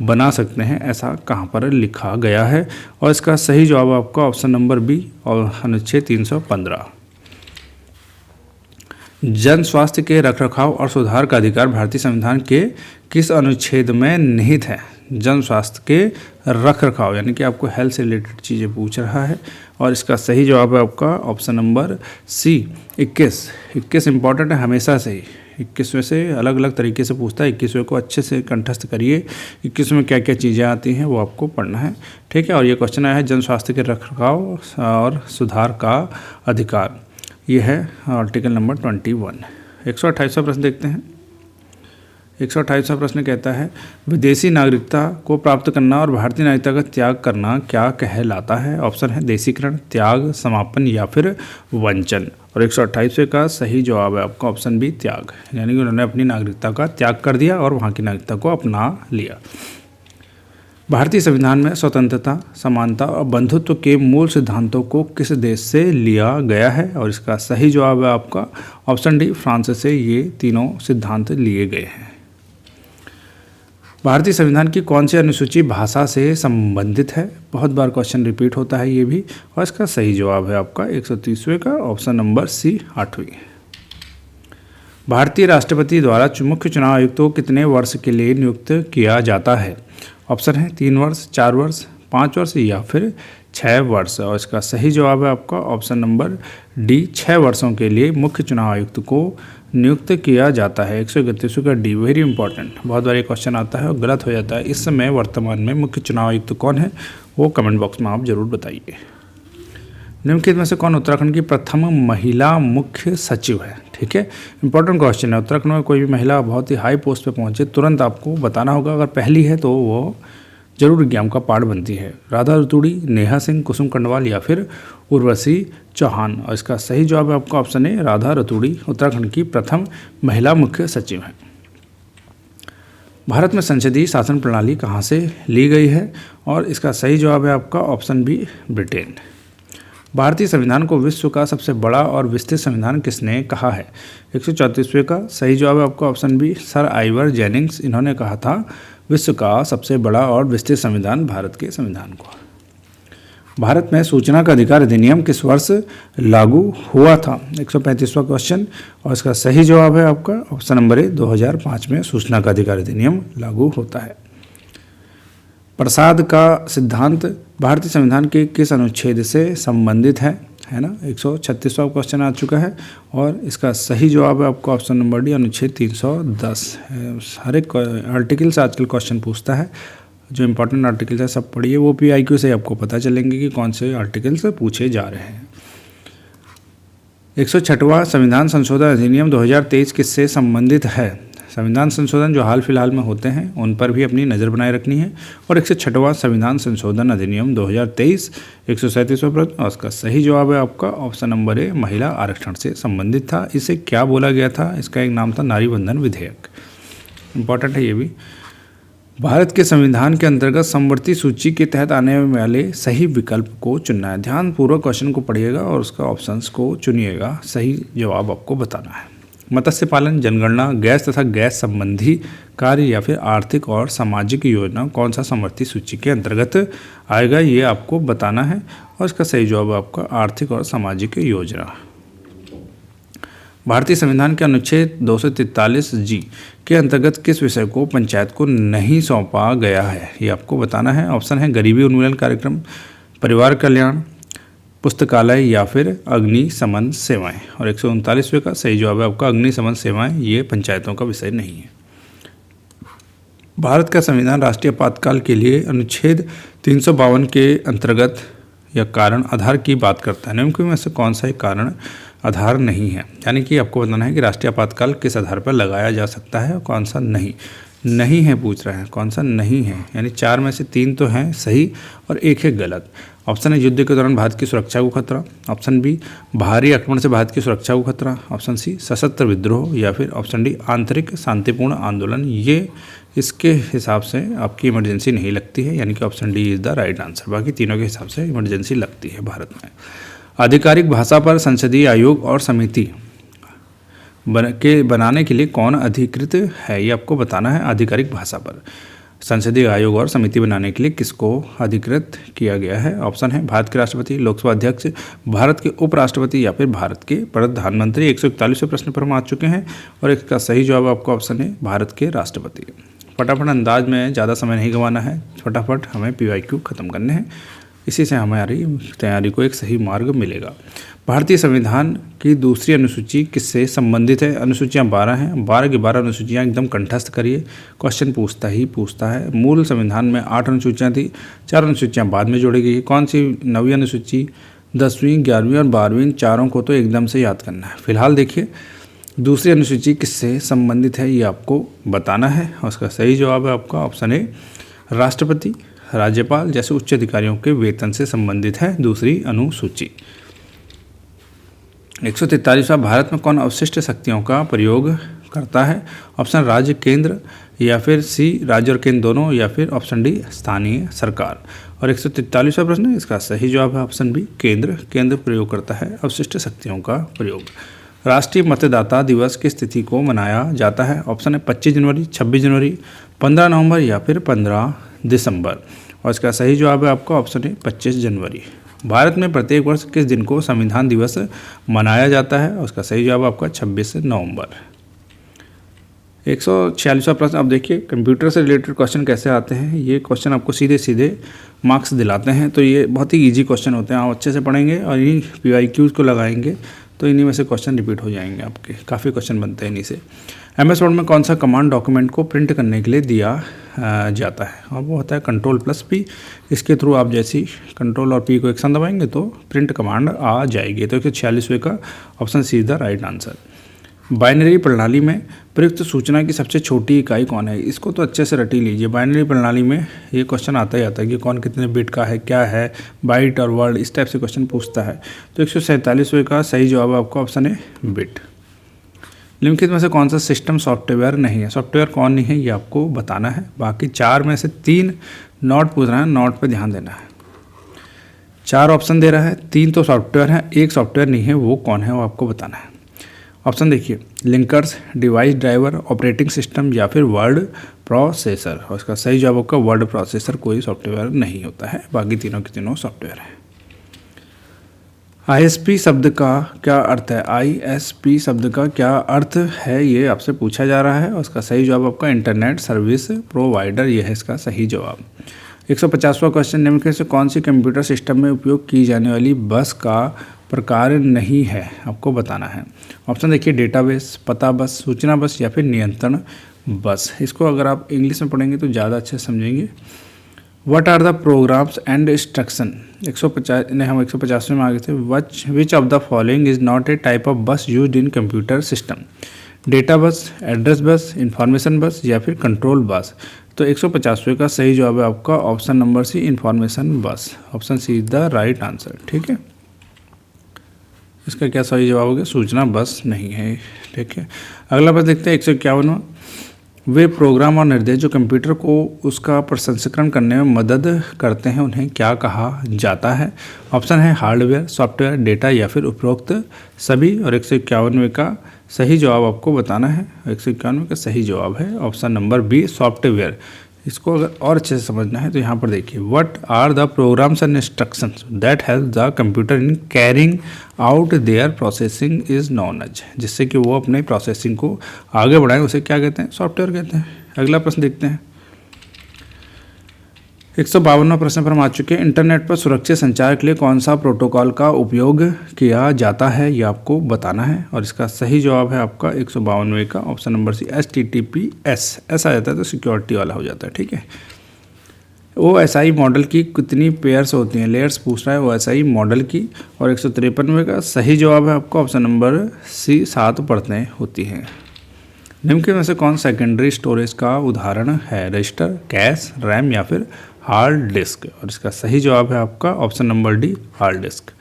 बना सकते हैं? ऐसा कहाँ पर लिखा गया है? और इसका सही जवाब आपका ऑप्शन नंबर बी और अनुच्छेद 315। जन स्वास्थ्य के रखरखाव और सुधार का अधिकार भारतीय संविधान के किस अनुच्छेद में निहित है? जन स्वास्थ्य के रखरखाव यानी कि आपको हेल्थ से रिलेटेड चीज़ें पूछ रहा है। और इसका सही जवाब है आपका ऑप्शन नंबर सी, 21 इंपॉर्टेंट है हमेशा से ही। 21वें से अलग अलग तरीके से पूछता है, 21वें को अच्छे से कंठस्थ करिए। 21वें में क्या क्या चीज़ें आती हैं वो आपको पढ़ना है, ठीक है। और ये क्वेश्चन आया है जन स्वास्थ्य के रखरखाव और सुधार का अधिकार, ये है आर्टिकल नंबर 21। 128वां प्रश्न देखते हैं। 128वां प्रश्न कहता है, विदेशी नागरिकता को प्राप्त करना और भारतीय नागरिकता का त्याग करना क्या कहलाता है? ऑप्शन है देशीकरण, त्याग, समापन या फिर वंचन। और 128वें का सही जवाब है आपका ऑप्शन बी, त्याग, यानी कि उन्होंने अपनी नागरिकता का त्याग कर दिया और वहाँ की नागरिकता को अपना लिया। भारतीय संविधान में स्वतंत्रता, समानता और बंधुत्व के मूल सिद्धांतों को किस देश से लिया गया है? और इसका सही जवाब है आपका ऑप्शन डी, फ्रांस से ये तीनों सिद्धांत लिए गए हैं। भारतीय संविधान की कौन सी अनुसूची भाषा से संबंधित है? बहुत बार क्वेश्चन रिपीट होता है ये भी। और इसका सही जवाब है आपका 130वें का ऑप्शन नंबर सी, 8वीं। भारतीय राष्ट्रपति द्वारा मुख्य चुनाव आयुक्त को कितने वर्ष के लिए नियुक्त किया जाता है? ऑप्शन है 3 वर्ष, 4 वर्ष, 5 वर्ष या फिर 6 वर्ष। और इसका सही जवाब है आपका ऑप्शन नंबर डी, 6 वर्षों के लिए मुख्य चुनाव आयुक्त को नियुक्त किया जाता है। 131 का डी, वेरी इंपॉर्टेंट। बहुत बार ये क्वेश्चन आता है और गलत हो जाता है। इस समय वर्तमान में मुख्य चुनाव आयुक्त कौन है वो कमेंट बॉक्स में आप जरूर बताइए। निम्नलिखित में से कौन उत्तराखंड की प्रथम महिला मुख्य सचिव है? ठीक है, इंपॉर्टेंट क्वेश्चन है। उत्तराखंड में कोई भी महिला बहुत ही हाई पोस्ट पे पहुंचे तुरंत आपको बताना होगा। अगर पहली है तो वो जरूर एग्जाम का पार्ट बनती है। राधा रतूड़ी, नेहा सिंह, कुसुम कंडवाल या फिर उर्वशी चौहान। और इसका सही जवाब है आपका ऑप्शन है राधा रतूड़ी, उत्तराखंड की प्रथम महिला मुख्य सचिव है। भारत में संसदीय शासन प्रणाली कहाँ से ली गई है? और इसका सही जवाब है आपका ऑप्शन बी, ब्रिटेन। भारतीय संविधान को विश्व का सबसे बड़ा और विस्तृत संविधान किसने कहा है? 134वें का सही जवाब है आपका option B, sir Ivor Jennings. इन्होंने कहा था विश्व का सबसे बड़ा और विस्तृत संविधान भारत के संविधान को। भारत में सूचना का अधिकार अधिनियम किस वर्ष लागू हुआ था? 135वां क्वेश्चन। और इसका सही जवाब है आपका ऑप्शन नंबर ए, 2005 में सूचना का अधिकार अधिनियम लागू होता है। प्रसाद का सिद्धांत भारतीय संविधान के किस अनुच्छेद से संबंधित है ना? 136वां क्वेश्चन आ चुका है। और इसका सही जवाब है आपका ऑप्शन नंबर डी, अनुच्छेद 310। हर एक आर्टिकल से आजकल क्वेश्चन पूछता है। जो इंपॉर्टेंट आर्टिकल्स है सब पढ़िए, वो PIQ से आपको पता चलेंगे कि कौन से आर्टिकल्स पूछे जा रहे हैं। 106वां संविधान संशोधन अधिनियम 2023 किससे संबंधित है? संविधान संशोधन जो हाल फिलहाल में होते हैं उन पर भी अपनी नज़र बनाए रखनी है। और 106वां संविधान संशोधन अधिनियम 2023, 137वां प्रश्न। और उसका सही जवाब है आपका ऑप्शन नंबर ए, महिला आरक्षण से संबंधित था। इसे क्या बोला गया था? इसका एक नाम था नारी बंधन विधेयक। इंपॉर्टेंट है ये भी। भारत के संविधान के अंतर्गत समवर्ती सूची के तहत आने वाले सही विकल्प को चुनना है। ध्यानपूर्वक क्वेश्चन को पढ़िएगा और उसका ऑप्शंस को चुनिएगा, सही जवाब आपको बताना है। मत्स्य पालन, जनगणना, गैस तथा गैस संबंधी कार्य या फिर आर्थिक और सामाजिक योजना कौन सा समवर्ती सूची के अंतर्गत आएगा, ये आपको बताना है। और इसका सही जवाब आपका आर्थिक और सामाजिक योजना। भारतीय संविधान के अनुच्छेद 243 जी के अंतर्गत किस विषय को पंचायत को नहीं सौंपा गया है, ये आपको बताना है। ऑप्शन है गरीबी उन्मूलन कार्यक्रम, परिवार कल्याण, पुस्तकालय या फिर अग्निशमन सेवाएं। और 139वें का सही जवाब है आपका अग्निशमन सेवाएं, ये पंचायतों का विषय नहीं है। भारत का संविधान राष्ट्रीय आपातकाल के लिए अनुच्छेद 352 के अंतर्गत या कारण आधार की बात करता है। निम्न में से कौन सा एक कारण आधार नहीं है, यानी कि आपको बताना है कि राष्ट्रीय आपातकाल किस आधार पर लगाया जा सकता है और कौन सा नहीं है पूछ रहे हैं, कौन सा नहीं है, यानी 4 में से 3 तो हैं सही और 1 है गलत। ऑप्शन है युद्ध के दौरान भारत की सुरक्षा को खतरा, ऑप्शन बी बाहरी आक्रमण से भारत की सुरक्षा को खतरा, ऑप्शन सी सशस्त्र विद्रोह या फिर ऑप्शन डी आंतरिक शांतिपूर्ण आंदोलन। ये इसके हिसाब से आपकी इमरजेंसी नहीं लगती है, यानी कि option D is the right answer. बाकी तीनों के हिसाब से इमरजेंसी लगती है भारत में। आधिकारिक भाषा पर संसदीय आयोग और समिति बनाने के लिए कौन अधिकृत है, ये आपको बताना है। आधिकारिक भाषा पर संसदीय आयोग और समिति बनाने के लिए किसको अधिकृत किया गया है? ऑप्शन है भारत के राष्ट्रपति, लोकसभा अध्यक्ष, भारत के उपराष्ट्रपति या फिर भारत के प्रधानमंत्री। 141वें प्रश्न पर हम आ चुके हैं और इसका सही जवाब आपका ऑप्शन है भारत के राष्ट्रपति। फटाफट अंदाज में ज़्यादा समय नहीं गंवाना है, फटाफट हमें PYQ खत्म करने हैं, इसी से हमारी तैयारी को एक सही मार्ग मिलेगा। भारतीय संविधान की दूसरी अनुसूची किससे संबंधित है? अनुसूचियाँ 12 हैं, 12 की 12 अनुसूचियाँ एकदम कंठस्थ करिए, क्वेश्चन पूछता है। मूल संविधान में 8 अनुसूचियाँ थी, 4 अनुसूचियाँ बाद में जोड़ी गई। कौन सी 9वीं अनुसूची, 10वीं, 11वीं और 12वीं, चारों को तो एकदम से याद करना है। फिलहाल देखिए दूसरी अनुसूची किससे संबंधित है, ये आपको बताना है और उसका सही जवाब है आपका ऑप्शन ए राष्ट्रपति, राज्यपाल जैसे उच्च अधिकारियों के वेतन से संबंधित है दूसरी अनुसूची। 143वां भारत में कौन अवशिष्ट शक्तियों का प्रयोग करता है? ऑप्शन राज्य, केंद्र या फिर सी राज्य और केंद्र दोनों या फिर ऑप्शन डी स्थानीय सरकार। और 143वां प्रश्न इसका सही जवाब है ऑप्शन बी केंद्र प्रयोग करता है अवशिष्ट शक्तियों का प्रयोग। राष्ट्रीय मतदाता दिवस किस तिथि को मनाया जाता है? ऑप्शन है 25 जनवरी, 26 जनवरी, 15 नवंबर या फिर 15 दिसंबर। और इसका सही जवाब है आपका ऑप्शन है 25 जनवरी। भारत में प्रत्येक वर्ष किस दिन को संविधान दिवस मनाया जाता है? उसका सही जवाब आपका 26 नवंबर। 146वां प्रश्न। अब देखिए कंप्यूटर से रिलेटेड क्वेश्चन कैसे आते हैं। ये क्वेश्चन आपको सीधे सीधे मार्क्स दिलाते हैं, तो ये बहुत ही इजी क्वेश्चन होते हैं। आप अच्छे से पढ़ेंगे और इन्हीं PYQs को लगाएंगे तो इन्हीं में से क्वेश्चन रिपीट हो जाएंगे आपके, काफ़ी क्वेश्चन बनते हैं इन्हीं से। MS वर्ड में कौन सा कमांड डॉक्यूमेंट को प्रिंट करने के लिए दिया जाता है? और वो होता है Ctrl+P। इसके थ्रू आप जैसी Ctrl और P को एक साथ दबाएंगे तो प्रिंट कमांड आ जाएगी। तो 146वें का option C is the right answer. Binary प्रणाली में प्रयुक्त सूचना की सबसे छोटी इकाई कौन है? इसको तो अच्छे से रटी लीजिए। बाइनरी प्रणाली में ये क्वेश्चन आता ही आता है कि कौन कितने बिट का है, क्या है, बाइट और वर्ड, इस टाइप से क्वेश्चन पूछता है। तो 147वें का सही जवाब आपका ऑप्शन है बिट। निम्नलिखित में से कौन सा सिस्टम सॉफ्टवेयर नहीं है? सॉफ्टवेयर कौन नहीं है ये आपको बताना है। बाकी 4 में से 3 नॉट पूछ रहा है, नॉट पे ध्यान देना है। 4 ऑप्शन दे रहा है, 3 तो सॉफ्टवेयर है, 1 सॉफ्टवेयर नहीं है, वो कौन है वो आपको बताना है। ऑप्शन देखिए linkers, device driver, operating system या फिर वर्ड प्रोसेसर। और इसका सही जवाब आपका वर्ड प्रोसेसर कोई सॉफ्टवेयर नहीं होता है, बाकी तीनों के तीनों सॉफ्टवेयर है। ISP शब्द का क्या अर्थ है? ISP शब्द का क्या अर्थ है ये आपसे पूछा जा रहा है और उसका सही जवाब आपका इंटरनेट सर्विस प्रोवाइडर, ये है इसका सही जवाब। 150वां क्वेश्चन। निम्नलिखित से कौन सी कंप्यूटर सिस्टम में उपयोग की जाने वाली बस का प्रकार नहीं है, आपको बताना है। ऑप्शन देखिए डेटाबेस, पता बस, सूचना बस या फिर नियंत्रण बस। इसको अगर आप इंग्लिश में पढ़ेंगे तो ज़्यादा अच्छे से समझेंगे। What are the programs and instruction. 150वें में आ गए थे। Which of the following is not a type of bus used in computer system? Data bus, address bus, information bus या फिर कंट्रोल बस। तो 150वें का सही जवाब है आपका option number C information bus. Option C is the right answer. ठीक है, इसका क्या सही जवाब हो गया? सूचना बस नहीं है। ठीक है, अगला बस देखते हैं 151वां। वे प्रोग्राम और निर्देश जो कंप्यूटर को उसका प्रसंस्करण करने में मदद करते हैं उन्हें क्या कहा जाता है? ऑप्शन है हार्डवेयर, सॉफ्टवेयर, डेटा या फिर उपरोक्त सभी। और 151वें का सही जवाब आपको बताना है। 191 का सही जवाब है ऑप्शन नंबर बी सॉफ्टवेयर। इसको अगर और अच्छे से समझना है तो यहाँ पर देखिए, what are the programs and instructions that help the computer in carrying out their processing is known as, जिससे कि वो अपने प्रोसेसिंग को आगे बढ़ाएं, उसे क्या कहते हैं? सॉफ्टवेयर कहते हैं। अगला प्रश्न देखते हैं। 152वां प्रश्न पर हम आ चुके हैं। इंटरनेट पर सुरक्षित संचार के लिए कौन सा प्रोटोकॉल का उपयोग किया जाता है, ये आपको बताना है। और इसका सही जवाब है आपका 152वें का ऑप्शन नंबर सी HTTPS। ऐसा आ जाता है तो सिक्योरिटी वाला हो जाता है, ठीक है। OSI मॉडल की कितनी पेयर्स होती हैं? लेयर्स पूछ रहा है OSI मॉडल की। और 153वें का सही जवाब है आपका ऑप्शन नंबर सी 7 परतें होती हैं। निम्न में से कौन सेकेंडरी स्टोरेज का उदाहरण है? रजिस्टर, कैश, रैम या फिर हार्ड डिस्क। और इसका सही जवाब है आपका option number D hard disk.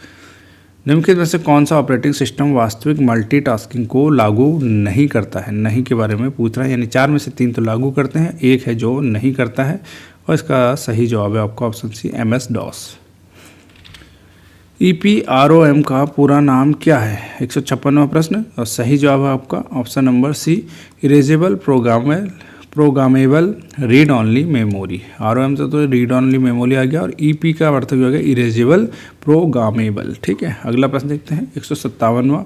निम्नलिखित में से कौन सा ऑपरेटिंग सिस्टम वास्तविक मल्टीटास्किंग को लागू नहीं करता है? नहीं के बारे में पूछ रहा है, यानी 4 में से 3 तो लागू करते हैं, एक है जो नहीं करता है। और इसका सही जवाब है आपका ऑप्शन सी MS-DOS। EPROM का पूरा नाम क्या है? 156वां प्रश्न। और सही जवाब है आपका option number C erasable programmable read only memory. ROM से तो रीड ऑनली मेमोरी आ गया और EP का अर्थ भी हो गया इरेजेबल प्रोग्रामेबल, ठीक है। अगला प्रश्न देखते हैं 157वां।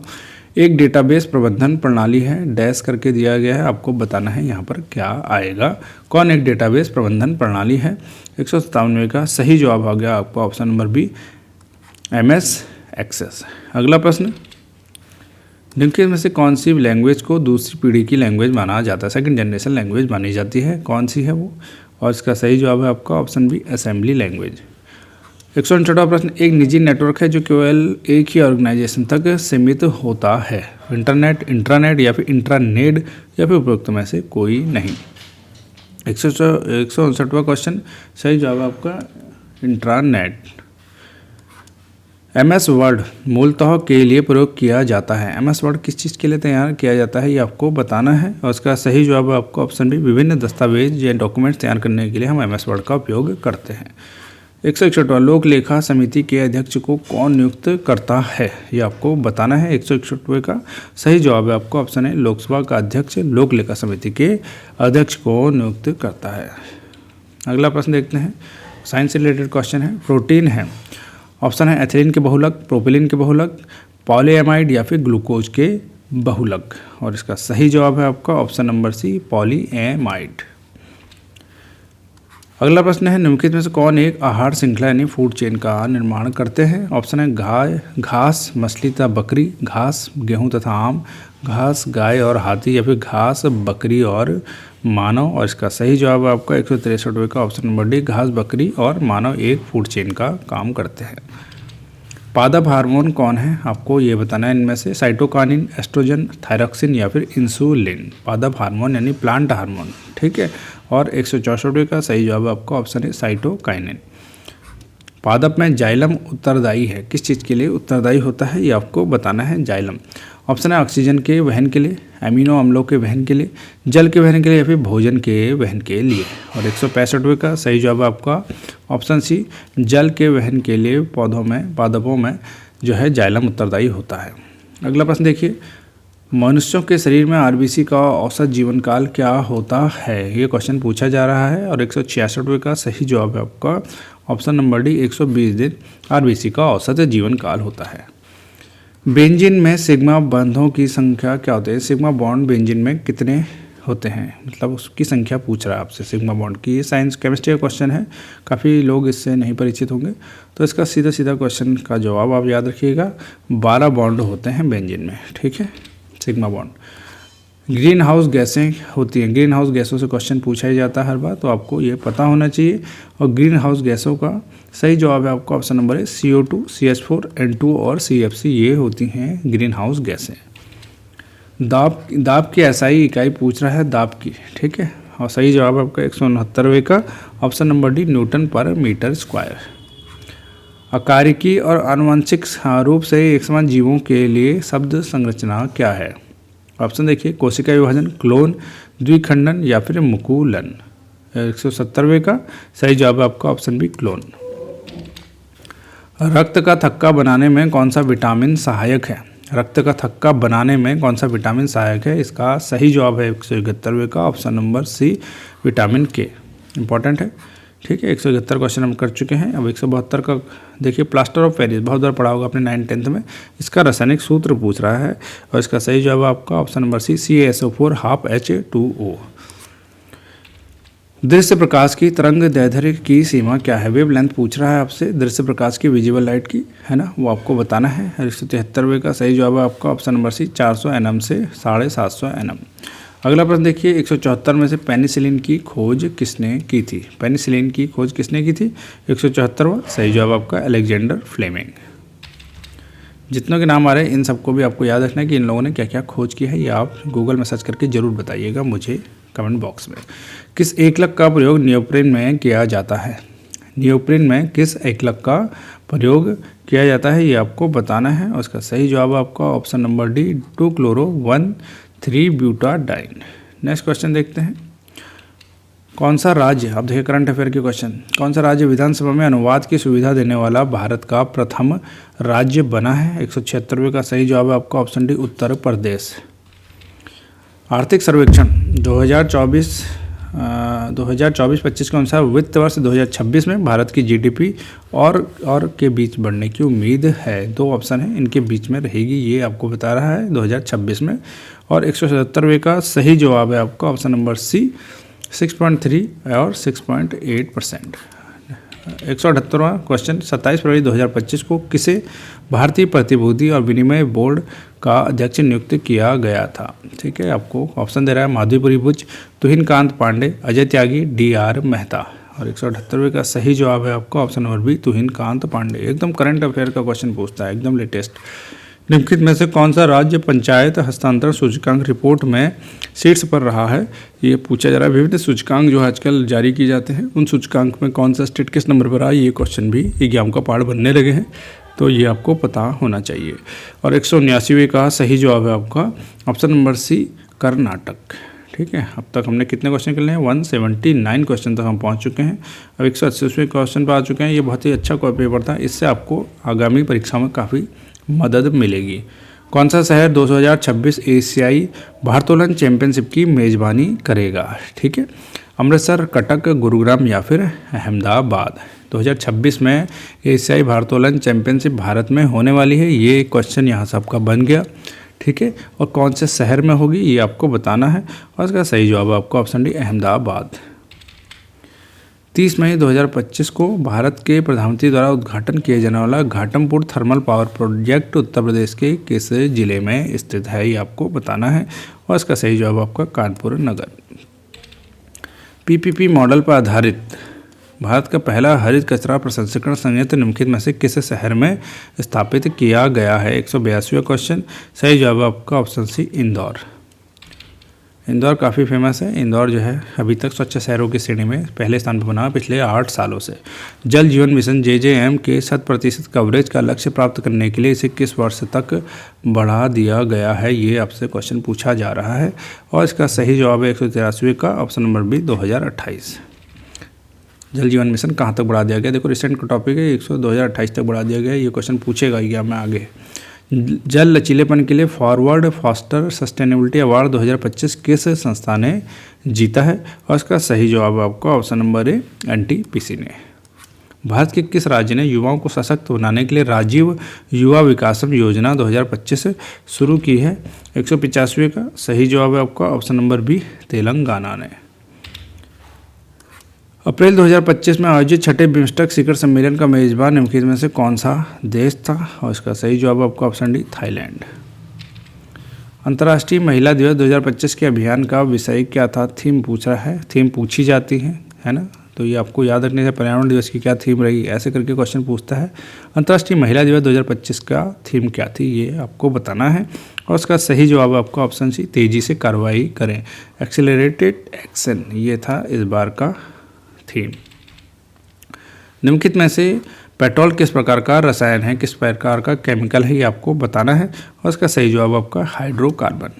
एक डेटाबेस प्रबंधन प्रणाली है, डैश करके दिया गया है, आपको बताना है यहाँ पर क्या आएगा। कौन एक डेटाबेस प्रबंधन प्रणाली है? 157वें का सही जवाब आ गया आपका option number B MS Access। अगला प्रश्न, निम्नलिखित में से कौन सी लैंग्वेज को दूसरी पीढ़ी की लैंग्वेज माना जाता है? सेकंड जनरेशन लैंग्वेज मानी जाती है, कौन सी है वो? और इसका सही जवाब है आपका ऑप्शन बी असेंबली लैंग्वेज। 159वां प्रश्न, एक निजी नेटवर्क है जो केवल एक ही ऑर्गेनाइजेशन तक सीमित होता है? इंटरनेट, इंट्रानेट या फिर इंट्रानेट या फिर उपरोक्त में से कोई नहीं। 159वां क्वेश्चन, सही जवाब है आपका इंट्रानेट। MS वर्ड मूलतः के लिए प्रयोग किया जाता है? MS वर्ड किस चीज़ के लिए तैयार किया जाता है, ये आपको बताना है। और उसका सही जवाब है आपको ऑप्शन बी विभिन्न दस्तावेज या डॉक्यूमेंट्स तैयार करने के लिए हम MS वर्ड का उपयोग करते हैं। 161वां, लोक लेखा समिति के अध्यक्ष को कौन नियुक्त करता है, ये आपको बताना है। 161वें का सही जवाब है आपको ऑप्शन है लोकसभा का अध्यक्ष लोक लेखा समिति के अध्यक्ष को नियुक्त करता है। अगला प्रश्न देखते हैं, साइंस से रिलेटेड क्वेश्चन है। प्रोटीन है, ऑप्शन है एथिलीन के बहुलक, प्रोपिलीन के बहुलक, पॉलीएमाइड या फिर ग्लूकोज के बहुलक। और इसका सही जवाब है आपका ऑप्शन नंबर सी पॉलीएमाइड। अगला प्रश्न है, निम्नलिखित में से कौन एक आहार श्रृंखला यानी फूड चेन का निर्माण करते हैं? ऑप्शन है घास, मछली तथा बकरी, घास, गेहूं तथा आम, घास, गाय और हाथी या फिर घास, बकरी और मानव। और इसका सही जवाब है आपका 163वें का ऑप्शन नंबर डी घास, बकरी और मानव एक फूड चेन का काम करते हैं। पादप हार्मोन कौन है, आपको ये बताना है। इनमें से साइटोकानिन, एस्ट्रोजन, थायरॉक्सिन या फिर इंसुलिन। पादप हार्मोन यानी प्लांट हार्मोन, ठीक है। और 164वें का सही जवाब आपका ऑप्शन है साइटोकाइनिन। पादप में जाइलम उत्तरदायी है, किस चीज़ के लिए उत्तरदायी होता है, ये आपको बताना है। जाइलम ऑप्शन है ऑक्सीजन के वहन के लिए, एमिनो अम्लों के वहन के लिए, जल के वहन के लिए या फिर भोजन के वहन के लिए। और 165वें का सही जवाब आपका ऑप्शन सी जल के वहन के लिए पादपों में जो है जाइलम उत्तरदायी होता है। अगला प्रश्न देखिए, मनुष्यों के शरीर में RBC का औसत जीवन काल क्या होता है, ये क्वेश्चन पूछा जा रहा है। और 166वें का सही जवाब है आपका ऑप्शन नंबर डी 120 दिन RBC का औसत जीवन काल होता है। बेंजीन में सिग्मा बंधों की संख्या क्या होती है? सिग्मा बॉन्ड बेंजीन में कितने होते हैं, मतलब उसकी संख्या पूछ रहा है आपसे सिग्मा बॉन्ड की। ये साइंस केमिस्ट्री का क्वेश्चन है, काफ़ी लोग इससे नहीं परिचित होंगे, तो इसका सीधा सीधा क्वेश्चन का जवाब आप याद रखिएगा। 12 बॉन्ड होते हैं बेंजीन में, ठीक है, सिग्मा बॉन्ड। ग्रीन हाउस गैसें होती हैं, ग्रीन हाउस गैसों से क्वेश्चन पूछा ही जाता है हर बार, तो आपको ये पता होना चाहिए। और ग्रीन हाउस गैसों का सही जवाब है आपका ऑप्शन नंबर है CO2, CH4, N2 और CFC, ये होती हैं ग्रीन हाउस गैसें। दाब की SI इकाई पूछ रहा है, दाब की, ठीक है। और सही जवाब आपका 169वें का ऑप्शन नंबर डी न्यूटन पर मीटर स्क्वायर। अकारिकी और आनुवंशिक रूप से एक समान जीवों के लिए शब्द संरचना क्या है? ऑप्शन देखिए, कोशिका विभाजन, क्लोन, द्विखंडन या फिर मुकुलन। 170वें का सही जवाब है आपका ऑप्शन बी क्लोन। रक्त का थक्का बनाने में कौन सा विटामिन सहायक है? रक्त का थक्का बनाने में कौन सा विटामिन सहायक है? इसका सही जवाब है 171वें का ऑप्शन नंबर सी, विटामिन के। इंपॉर्टेंट है, ठीक है। 171 क्वेश्चन हम कर चुके हैं। अब 172 का देखिए, प्लास्टर ऑफ पेरिस बहुत बार पढ़ा होगा आपने 9th-10th में। इसका रासायनिक सूत्र पूछ रहा है और इसका सही जवाब आपका ऑप्शन नंबर सी, CaSO4 12H2O। दृश्य प्रकाश की तरंग दैर्ध्य की सीमा क्या है? वेव लेंथ पूछ रहा है आपसे दृश्य प्रकाश की, विजिबल लाइट की, है ना, वो आपको बताना है। 173वें का सही जवाब है आपका ऑप्शन नंबर सी, 400 nm से 750 nm। अगला प्रश्न देखिए, 174 में से पेनिसिलिन की खोज किसने की थी? पेनिसिलिन की खोज किसने की थी? 174वां सही जवाब आपका अलेक्जेंडर फ्लेमिंग। जितनों के नाम आ रहे हैं इन सबको भी आपको याद रखना है कि इन लोगों ने क्या क्या खोज की है। ये आप गूगल में सर्च करके ज़रूर बताइएगा मुझे कमेंट बॉक्स में। किस एकलक का प्रयोग नियोप्रिन में किया जाता है? नियोप्रिन में किस एकलक का प्रयोग किया जाता है ये आपको बताना है और उसका सही जवाब आपका ऑप्शन नंबर डी, 2-chloro-1,3-ब्यूटाडाइन। नेक्स्ट क्वेश्चन देखते हैं। कौन सा राज्य, अब देखिए करंट अफेयर के क्वेश्चन, कौन सा राज्य विधानसभा में अनुवाद की सुविधा देने वाला भारत का प्रथम राज्य बना है? 176वें का सही जवाब है आपका ऑप्शन डी, उत्तर प्रदेश। आर्थिक सर्वेक्षण 2024-25 के अनुसार वित्त वर्ष 2026 में भारत की जीडीपी और के बीच बढ़ने की उम्मीद है। 2 ऑप्शन है, इनके बीच में रहेगी, ये आपको बता रहा है 2026 में। और 177वें का सही जवाब है आपका ऑप्शन नंबर सी, 6.3 और 6.8%। 178वां क्वेश्चन, 27 फरवरी 2025 को किसे भारतीय प्रतिभूति और विनिमय बोर्ड का अध्यक्ष नियुक्त किया गया था? ठीक है, आपको ऑप्शन दे रहा है माधुरी भुज, तुहिनकांत पांडे, अजय त्यागी, DR मेहता। और 178वें का सही जवाब है आपका option number B, Tuhin Kanta Pandey. एकदम करंट अफेयर का क्वेश्चन पूछता है, एकदम लेटेस्ट। निम्नलिखित में से कौन सा राज्य पंचायत हस्तांतरण सूचकांक रिपोर्ट में शीर्ष पर रहा है? ये पूछा जा रहा है। विभिन्न सूचकांक जो आजकल जारी किए जाते हैं उन सूचकांक में कौन सा स्टेट किस नंबर पर रहा है, ये क्वेश्चन भी एग्जाम का पार्ट बनने लगे हैं, तो ये आपको पता होना चाहिए। और 179वें का सही जवाब है आपका ऑप्शन नंबर सी, कर्नाटक। ठीक है, अब तक हमने कितने क्वेश्चन कर लिए हैं? 179 क्वेश्चन तक हम पहुंच चुके हैं। अब 180वें क्वेश्चन पर आ चुके हैं। ये बहुत ही अच्छा पेपर था, इससे आपको आगामी परीक्षा में काफ़ी मदद मिलेगी। कौन सा शहर 2026 एशियाई भारोत्तोलन चैंपियनशिप की मेज़बानी करेगा? ठीक है, अमृतसर, कटक, गुरुग्राम या फिर अहमदाबाद। 2026 में एशियाई भारोत्तोलन चैंपियनशिप भारत में होने वाली है, ये क्वेश्चन यहाँ से आपका बन गया। ठीक है, और कौन से शहर में होगी ये आपको बताना है और इसका सही जवाब आपको ऑप्शन डी, अहमदाबाद। 30 मई 2025 को भारत के प्रधानमंत्री द्वारा उद्घाटन किया जाने वाला Ghatampur thermal power project Uttar Pradesh के किस जिले में स्थित है, ये आपको बताना है और इसका सही जवाब आपका कानपुर नगर। PPP मॉडल पर आधारित भारत का पहला हरित कचरा प्रसंस्करण संयंत्र निम्नलिखित में से किस शहर में स्थापित किया गया है? 182वां क्वेश्चन, सही जवाब आपका ऑप्शन सी, इंदौर। इंदौर काफ़ी फेमस है। इंदौर जो है अभी तक स्वच्छ शहरों की श्रेणी में पहले स्थान पर बना पिछले 8 सालों से। जल जीवन मिशन JJM के 100% कवरेज का लक्ष्य प्राप्त करने के लिए इसे किस वर्ष तक बढ़ा दिया गया है, ये आपसे क्वेश्चन पूछा जा रहा है और इसका सही जवाब है 183वें का ऑप्शन नंबर बी, 2028। जल जीवन मिशन कहाँ तक बढ़ा दिया गया? देखो रिसेंट का टॉपिक है, 2028 तक बढ़ा दिया गया। ये क्वेश्चन पूछेगा एग्जाम में आगे। जल लचीलेपन के लिए फॉरवर्ड फास्टर सस्टेनेबिलिटी अवार्ड 2025 किस संस्था ने जीता है और इसका सही जवाब आपका ऑप्शन नंबर ए, NTPC ने। भारत के किस राज्य ने युवाओं को सशक्त बनाने के लिए राजीव युवा विकासम योजना 2025 शुरू की है? 185वें का सही जवाब है आपका ऑप्शन नंबर बी, तेलंगाना ने। अप्रैल 2025 में आयोजित छठे बिम्स्टेक शिखर सम्मेलन का मेजबान निम्नलिखित में से कौन सा देश था और इसका सही जवाब आपका ऑप्शन डी, थाईलैंड। अंतर्राष्ट्रीय महिला दिवस 2025 के अभियान का विषय क्या था? थीम पूछ रहा है, थीम पूछी जाती है ना, तो ये आपको याद रखने से पर्यावरण दिवस की क्या थीम रही, ऐसे करके क्वेश्चन पूछता है। अंतर्राष्ट्रीय महिला दिवस 2025 का थीम क्या थी, ये आपको बताना है और उसका सही जवाब आपका ऑप्शन सी, तेजी से कार्रवाई करें, एक्सेलरेटेड एक्शन, ये था इस बार का थीम। निम्नलिखित में से पेट्रोल किस प्रकार का रसायन है, किस प्रकार का केमिकल है, ये आपको बताना है और इसका सही जवाब आपका हाइड्रोकार्बन।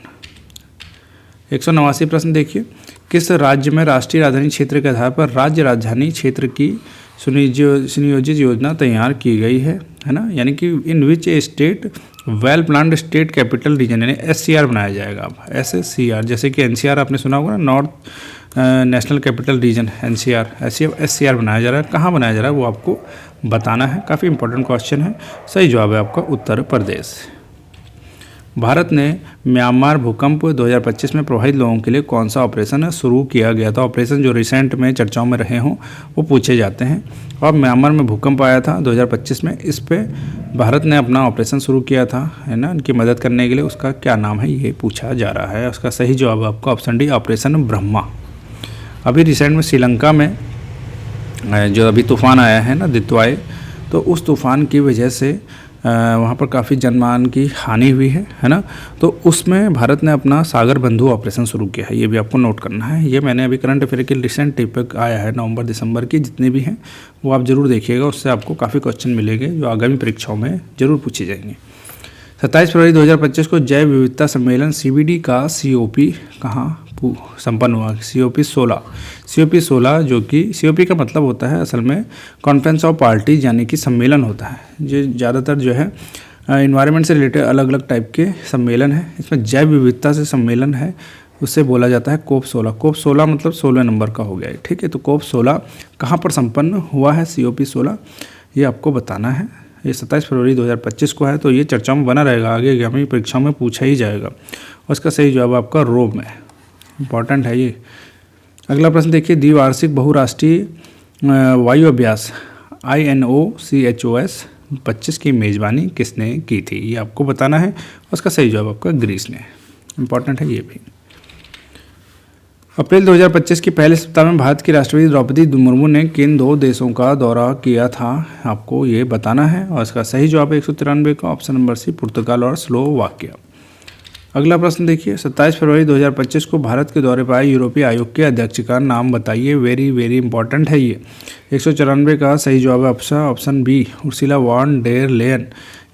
189 प्रश्न देखिए, किस राज्य में राष्ट्रीय राजधानी क्षेत्र के आधार पर राज्य राजधानी क्षेत्र की सुनियोजित योजना तैयार की गई है ना, यानी कि in which state well planned state capital region यानी SCR बनाया जाएगा। अब SCR जैसे कि NCR आपने सुना होगा ना, north national capital region NCR, ऐसे SCR बनाया जा रहा है। कहाँ बनाया जा रहा है वो आपको बताना है। काफ़ी इंपॉर्टेंट क्वेश्चन है। सही जवाब है आपका उत्तर प्रदेश। भारत ने म्यांमार भूकंप 2025 में प्रभावित लोगों के लिए कौन सा ऑपरेशन शुरू किया गया था। ऑपरेशन जो रिसेंट में चर्चाओं में रहे हों वो पूछे जाते हैं। और म्यांमार में भूकंप आया था 2025 में, इस पे भारत ने अपना ऑपरेशन शुरू किया था, है ना, उनकी मदद करने के लिए। उसका क्या नाम है ये पूछा जा रहा है। उसका सही जवाब आपका ऑप्शन डी, ऑपरेशन ब्रह्मा। अभी रिसेंट में श्रीलंका में जो अभी तूफ़ान आया है ना, दितवाई, तो उस तूफ़ान की वजह से वहाँ पर काफ़ी जनमान की हानि हुई है ना। तो उसमें भारत ने अपना सागर बंधु ऑपरेशन शुरू किया है। ये भी आपको नोट करना है। ये मैंने अभी करंट अफेयर के रिसेंट टॉपिक आया है नवंबर दिसंबर की, जितने भी हैं वो आप जरूर देखिएगा। उससे आपको काफ़ी क्वेश्चन मिलेंगे जो आगामी परीक्षाओं में जरूर पूछे जाएंगे। 27 फरवरी 2025 को जैव विविधता सम्मेलन CBD का COP कहाँ संपन्न हुआ। COP 16 जो कि COP का मतलब होता है असल में कॉन्फ्रेंस ऑफ पार्टीज, यानी कि सम्मेलन होता है। ये ज़्यादातर जो है इन्वायरमेंट से रिलेटेड अलग अलग टाइप के सम्मेलन है। इसमें जैव विविधता से सम्मेलन है, उससे बोला जाता है COP 16। COP 16 मतलब 16 नंबर का हो गया है, ठीक है। तो COP 16 कहाँ पर संपन्न हुआ है, COP 16 ये आपको बताना है। ये 27 फरवरी 2025 को है। तो ये चर्चा में बना रहेगा, आगे आगामी परीक्षाओं में पूछा ही जाएगा। और इसका सही जवाब आपका रोम है। इंपॉर्टेंट है ये। अगला प्रश्न देखिए, द्विवार्षिक बहुराष्ट्रीय वायु अभ्यास INOCHOS 25 की मेज़बानी किसने की थी, ये आपको बताना है। उसका सही जवाब आपका ग्रीस ने। इंपॉर्टेंट है ये भी। अप्रैल 2025 के पहले सप्ताह में भारत की राष्ट्रपति द्रौपदी मुर्मू ने किन 2 देशों का दौरा किया था, आपको ये बताना है। और इसका सही जवाब है 193 का ऑप्शन नंबर C, पुर्तगाल और स्लोवाकिया। अगला प्रश्न देखिए, 27 फरवरी 2025 को भारत के दौरे पर आए यूरोपीय आयोग के अध्यक्ष का नाम बताइए। वेरी वेरी इंपॉर्टेंट है ये। 194 का सही जवाब है option B, Ursula von der Leyen.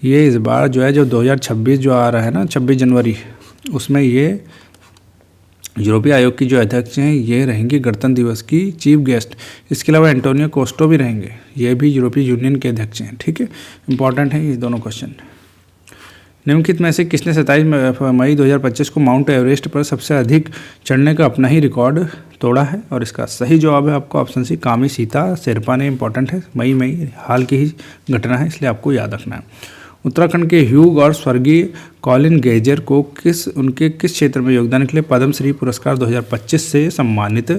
ये इस बार जो है, जो 2026 जो आ रहा है ना, 26 जनवरी, उसमें ये यूरोपीय आयोग की जो अध्यक्ष हैं ये रहेंगी गणतंत्र दिवस की चीफ गेस्ट। इसके अलावा एंटोनियो कोस्टा भी रहेंगे, ये भी यूरोपीय यूनियन के अध्यक्ष हैं, ठीक है। इंपॉर्टेंट है ये दोनों क्वेश्चन। निम्नलिखित में से किसने 27 मई 2025 को माउंट एवरेस्ट पर सबसे अधिक चढ़ने का अपना ही रिकॉर्ड तोड़ा है। और इसका सही जवाब है आपको ऑप्शन C, कामी सीता शेरपा ने। इंपॉर्टेंट है, मई हाल की ही घटना है, इसलिए आपको याद रखना है। उत्तराखंड के ह्यूग और स्वर्गीय कॉलिन गेजर को उनके किस क्षेत्र में योगदान के लिए पद्मश्री पुरस्कार 2025 से सम्मानित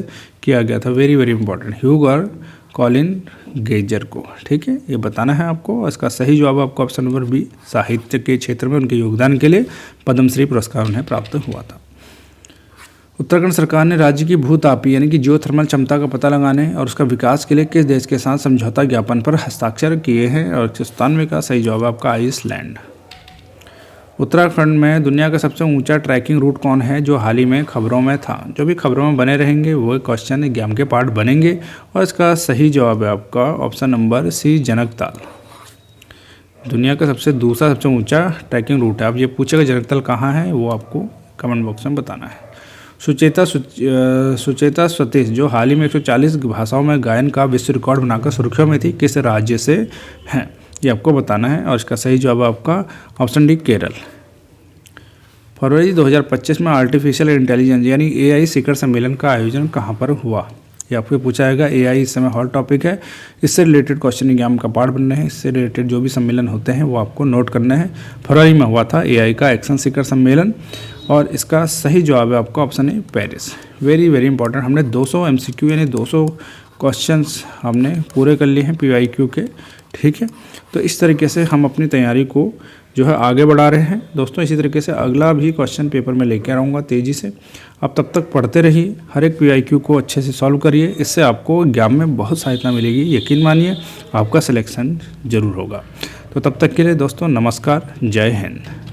किया गया था। वेरी वेरी इंपॉर्टेंट, ह्यूग और कॉलिन गेजर को, ठीक है, ये बताना है आपको। इसका सही जवाब आपको ऑप्शन नंबर B, साहित्य के क्षेत्र में उनके योगदान के लिए पद्मश्री पुरस्कार उन्हें प्राप्त हुआ था। उत्तराखंड सरकार ने राज्य की भूतापीय यानी कि जियोथर्मल क्षमता का पता लगाने और उसका विकास के लिए किस देश के साथ समझौता ज्ञापन पर हस्ताक्षर किए हैं। और 97 का सही जवाब आपका आइसलैंड। उत्तराखंड में दुनिया का सबसे ऊंचा ट्रैकिंग रूट कौन है, जो हाल ही में खबरों में था। जो भी खबरों में बने रहेंगे वो क्वेश्चन एग्जाम के पार्ट बनेंगे। और इसका सही जवाब है आपका ऑप्शन नंबर C, जनकताल। दुनिया का दूसरा सबसे ऊंचा ट्रैकिंग रूट है। अब ये पूछेगा जनकताल कहाँ है, वो आपको कमेंट बॉक्स में बताना है। सुचेता सतीश जो हाल ही में 140 भाषाओं में गायन का विश्व रिकॉर्ड बनाकर सुर्खियों में थी, किस राज्य से हैं, ये आपको बताना है। और इसका सही जवाब आपका ऑप्शन D, केरल। फरवरी 2025 में आर्टिफिशियल इंटेलिजेंस यानी AI शिखर सम्मेलन का आयोजन कहाँ पर हुआ, ये आपको पूछा जाएगा। AI इस समय हॉट टॉपिक है, इससे रिलेटेड क्वेश्चन एग्जाम का पार्ट बन रहे हैं। इससे रिलेटेड जो भी सम्मेलन होते हैं वो आपको नोट करना है। फरवरी में हुआ था AI का एक्शन शिखर सम्मेलन। और इसका सही जवाब है आपका option A, Paris. Very very important, हमने 200 MCQ यानी 200 क्वेश्चंस हमने पूरे कर लिए हैं PYQ के, ठीक है। तो इस तरीके से हम अपनी तैयारी को जो है आगे बढ़ा रहे हैं दोस्तों। इसी तरीके से अगला भी क्वेश्चन पेपर में लेकर आऊँगा तेज़ी से। अब तब तक पढ़ते रहिए, हर एक PYQ को अच्छे से सॉल्व करिए, इससे आपको एग्जाम में बहुत सहायता मिलेगी। यकीन मानिए आपका सिलेक्शन ज़रूर होगा। तो तब तक के लिए दोस्तों नमस्कार, जय हिंद।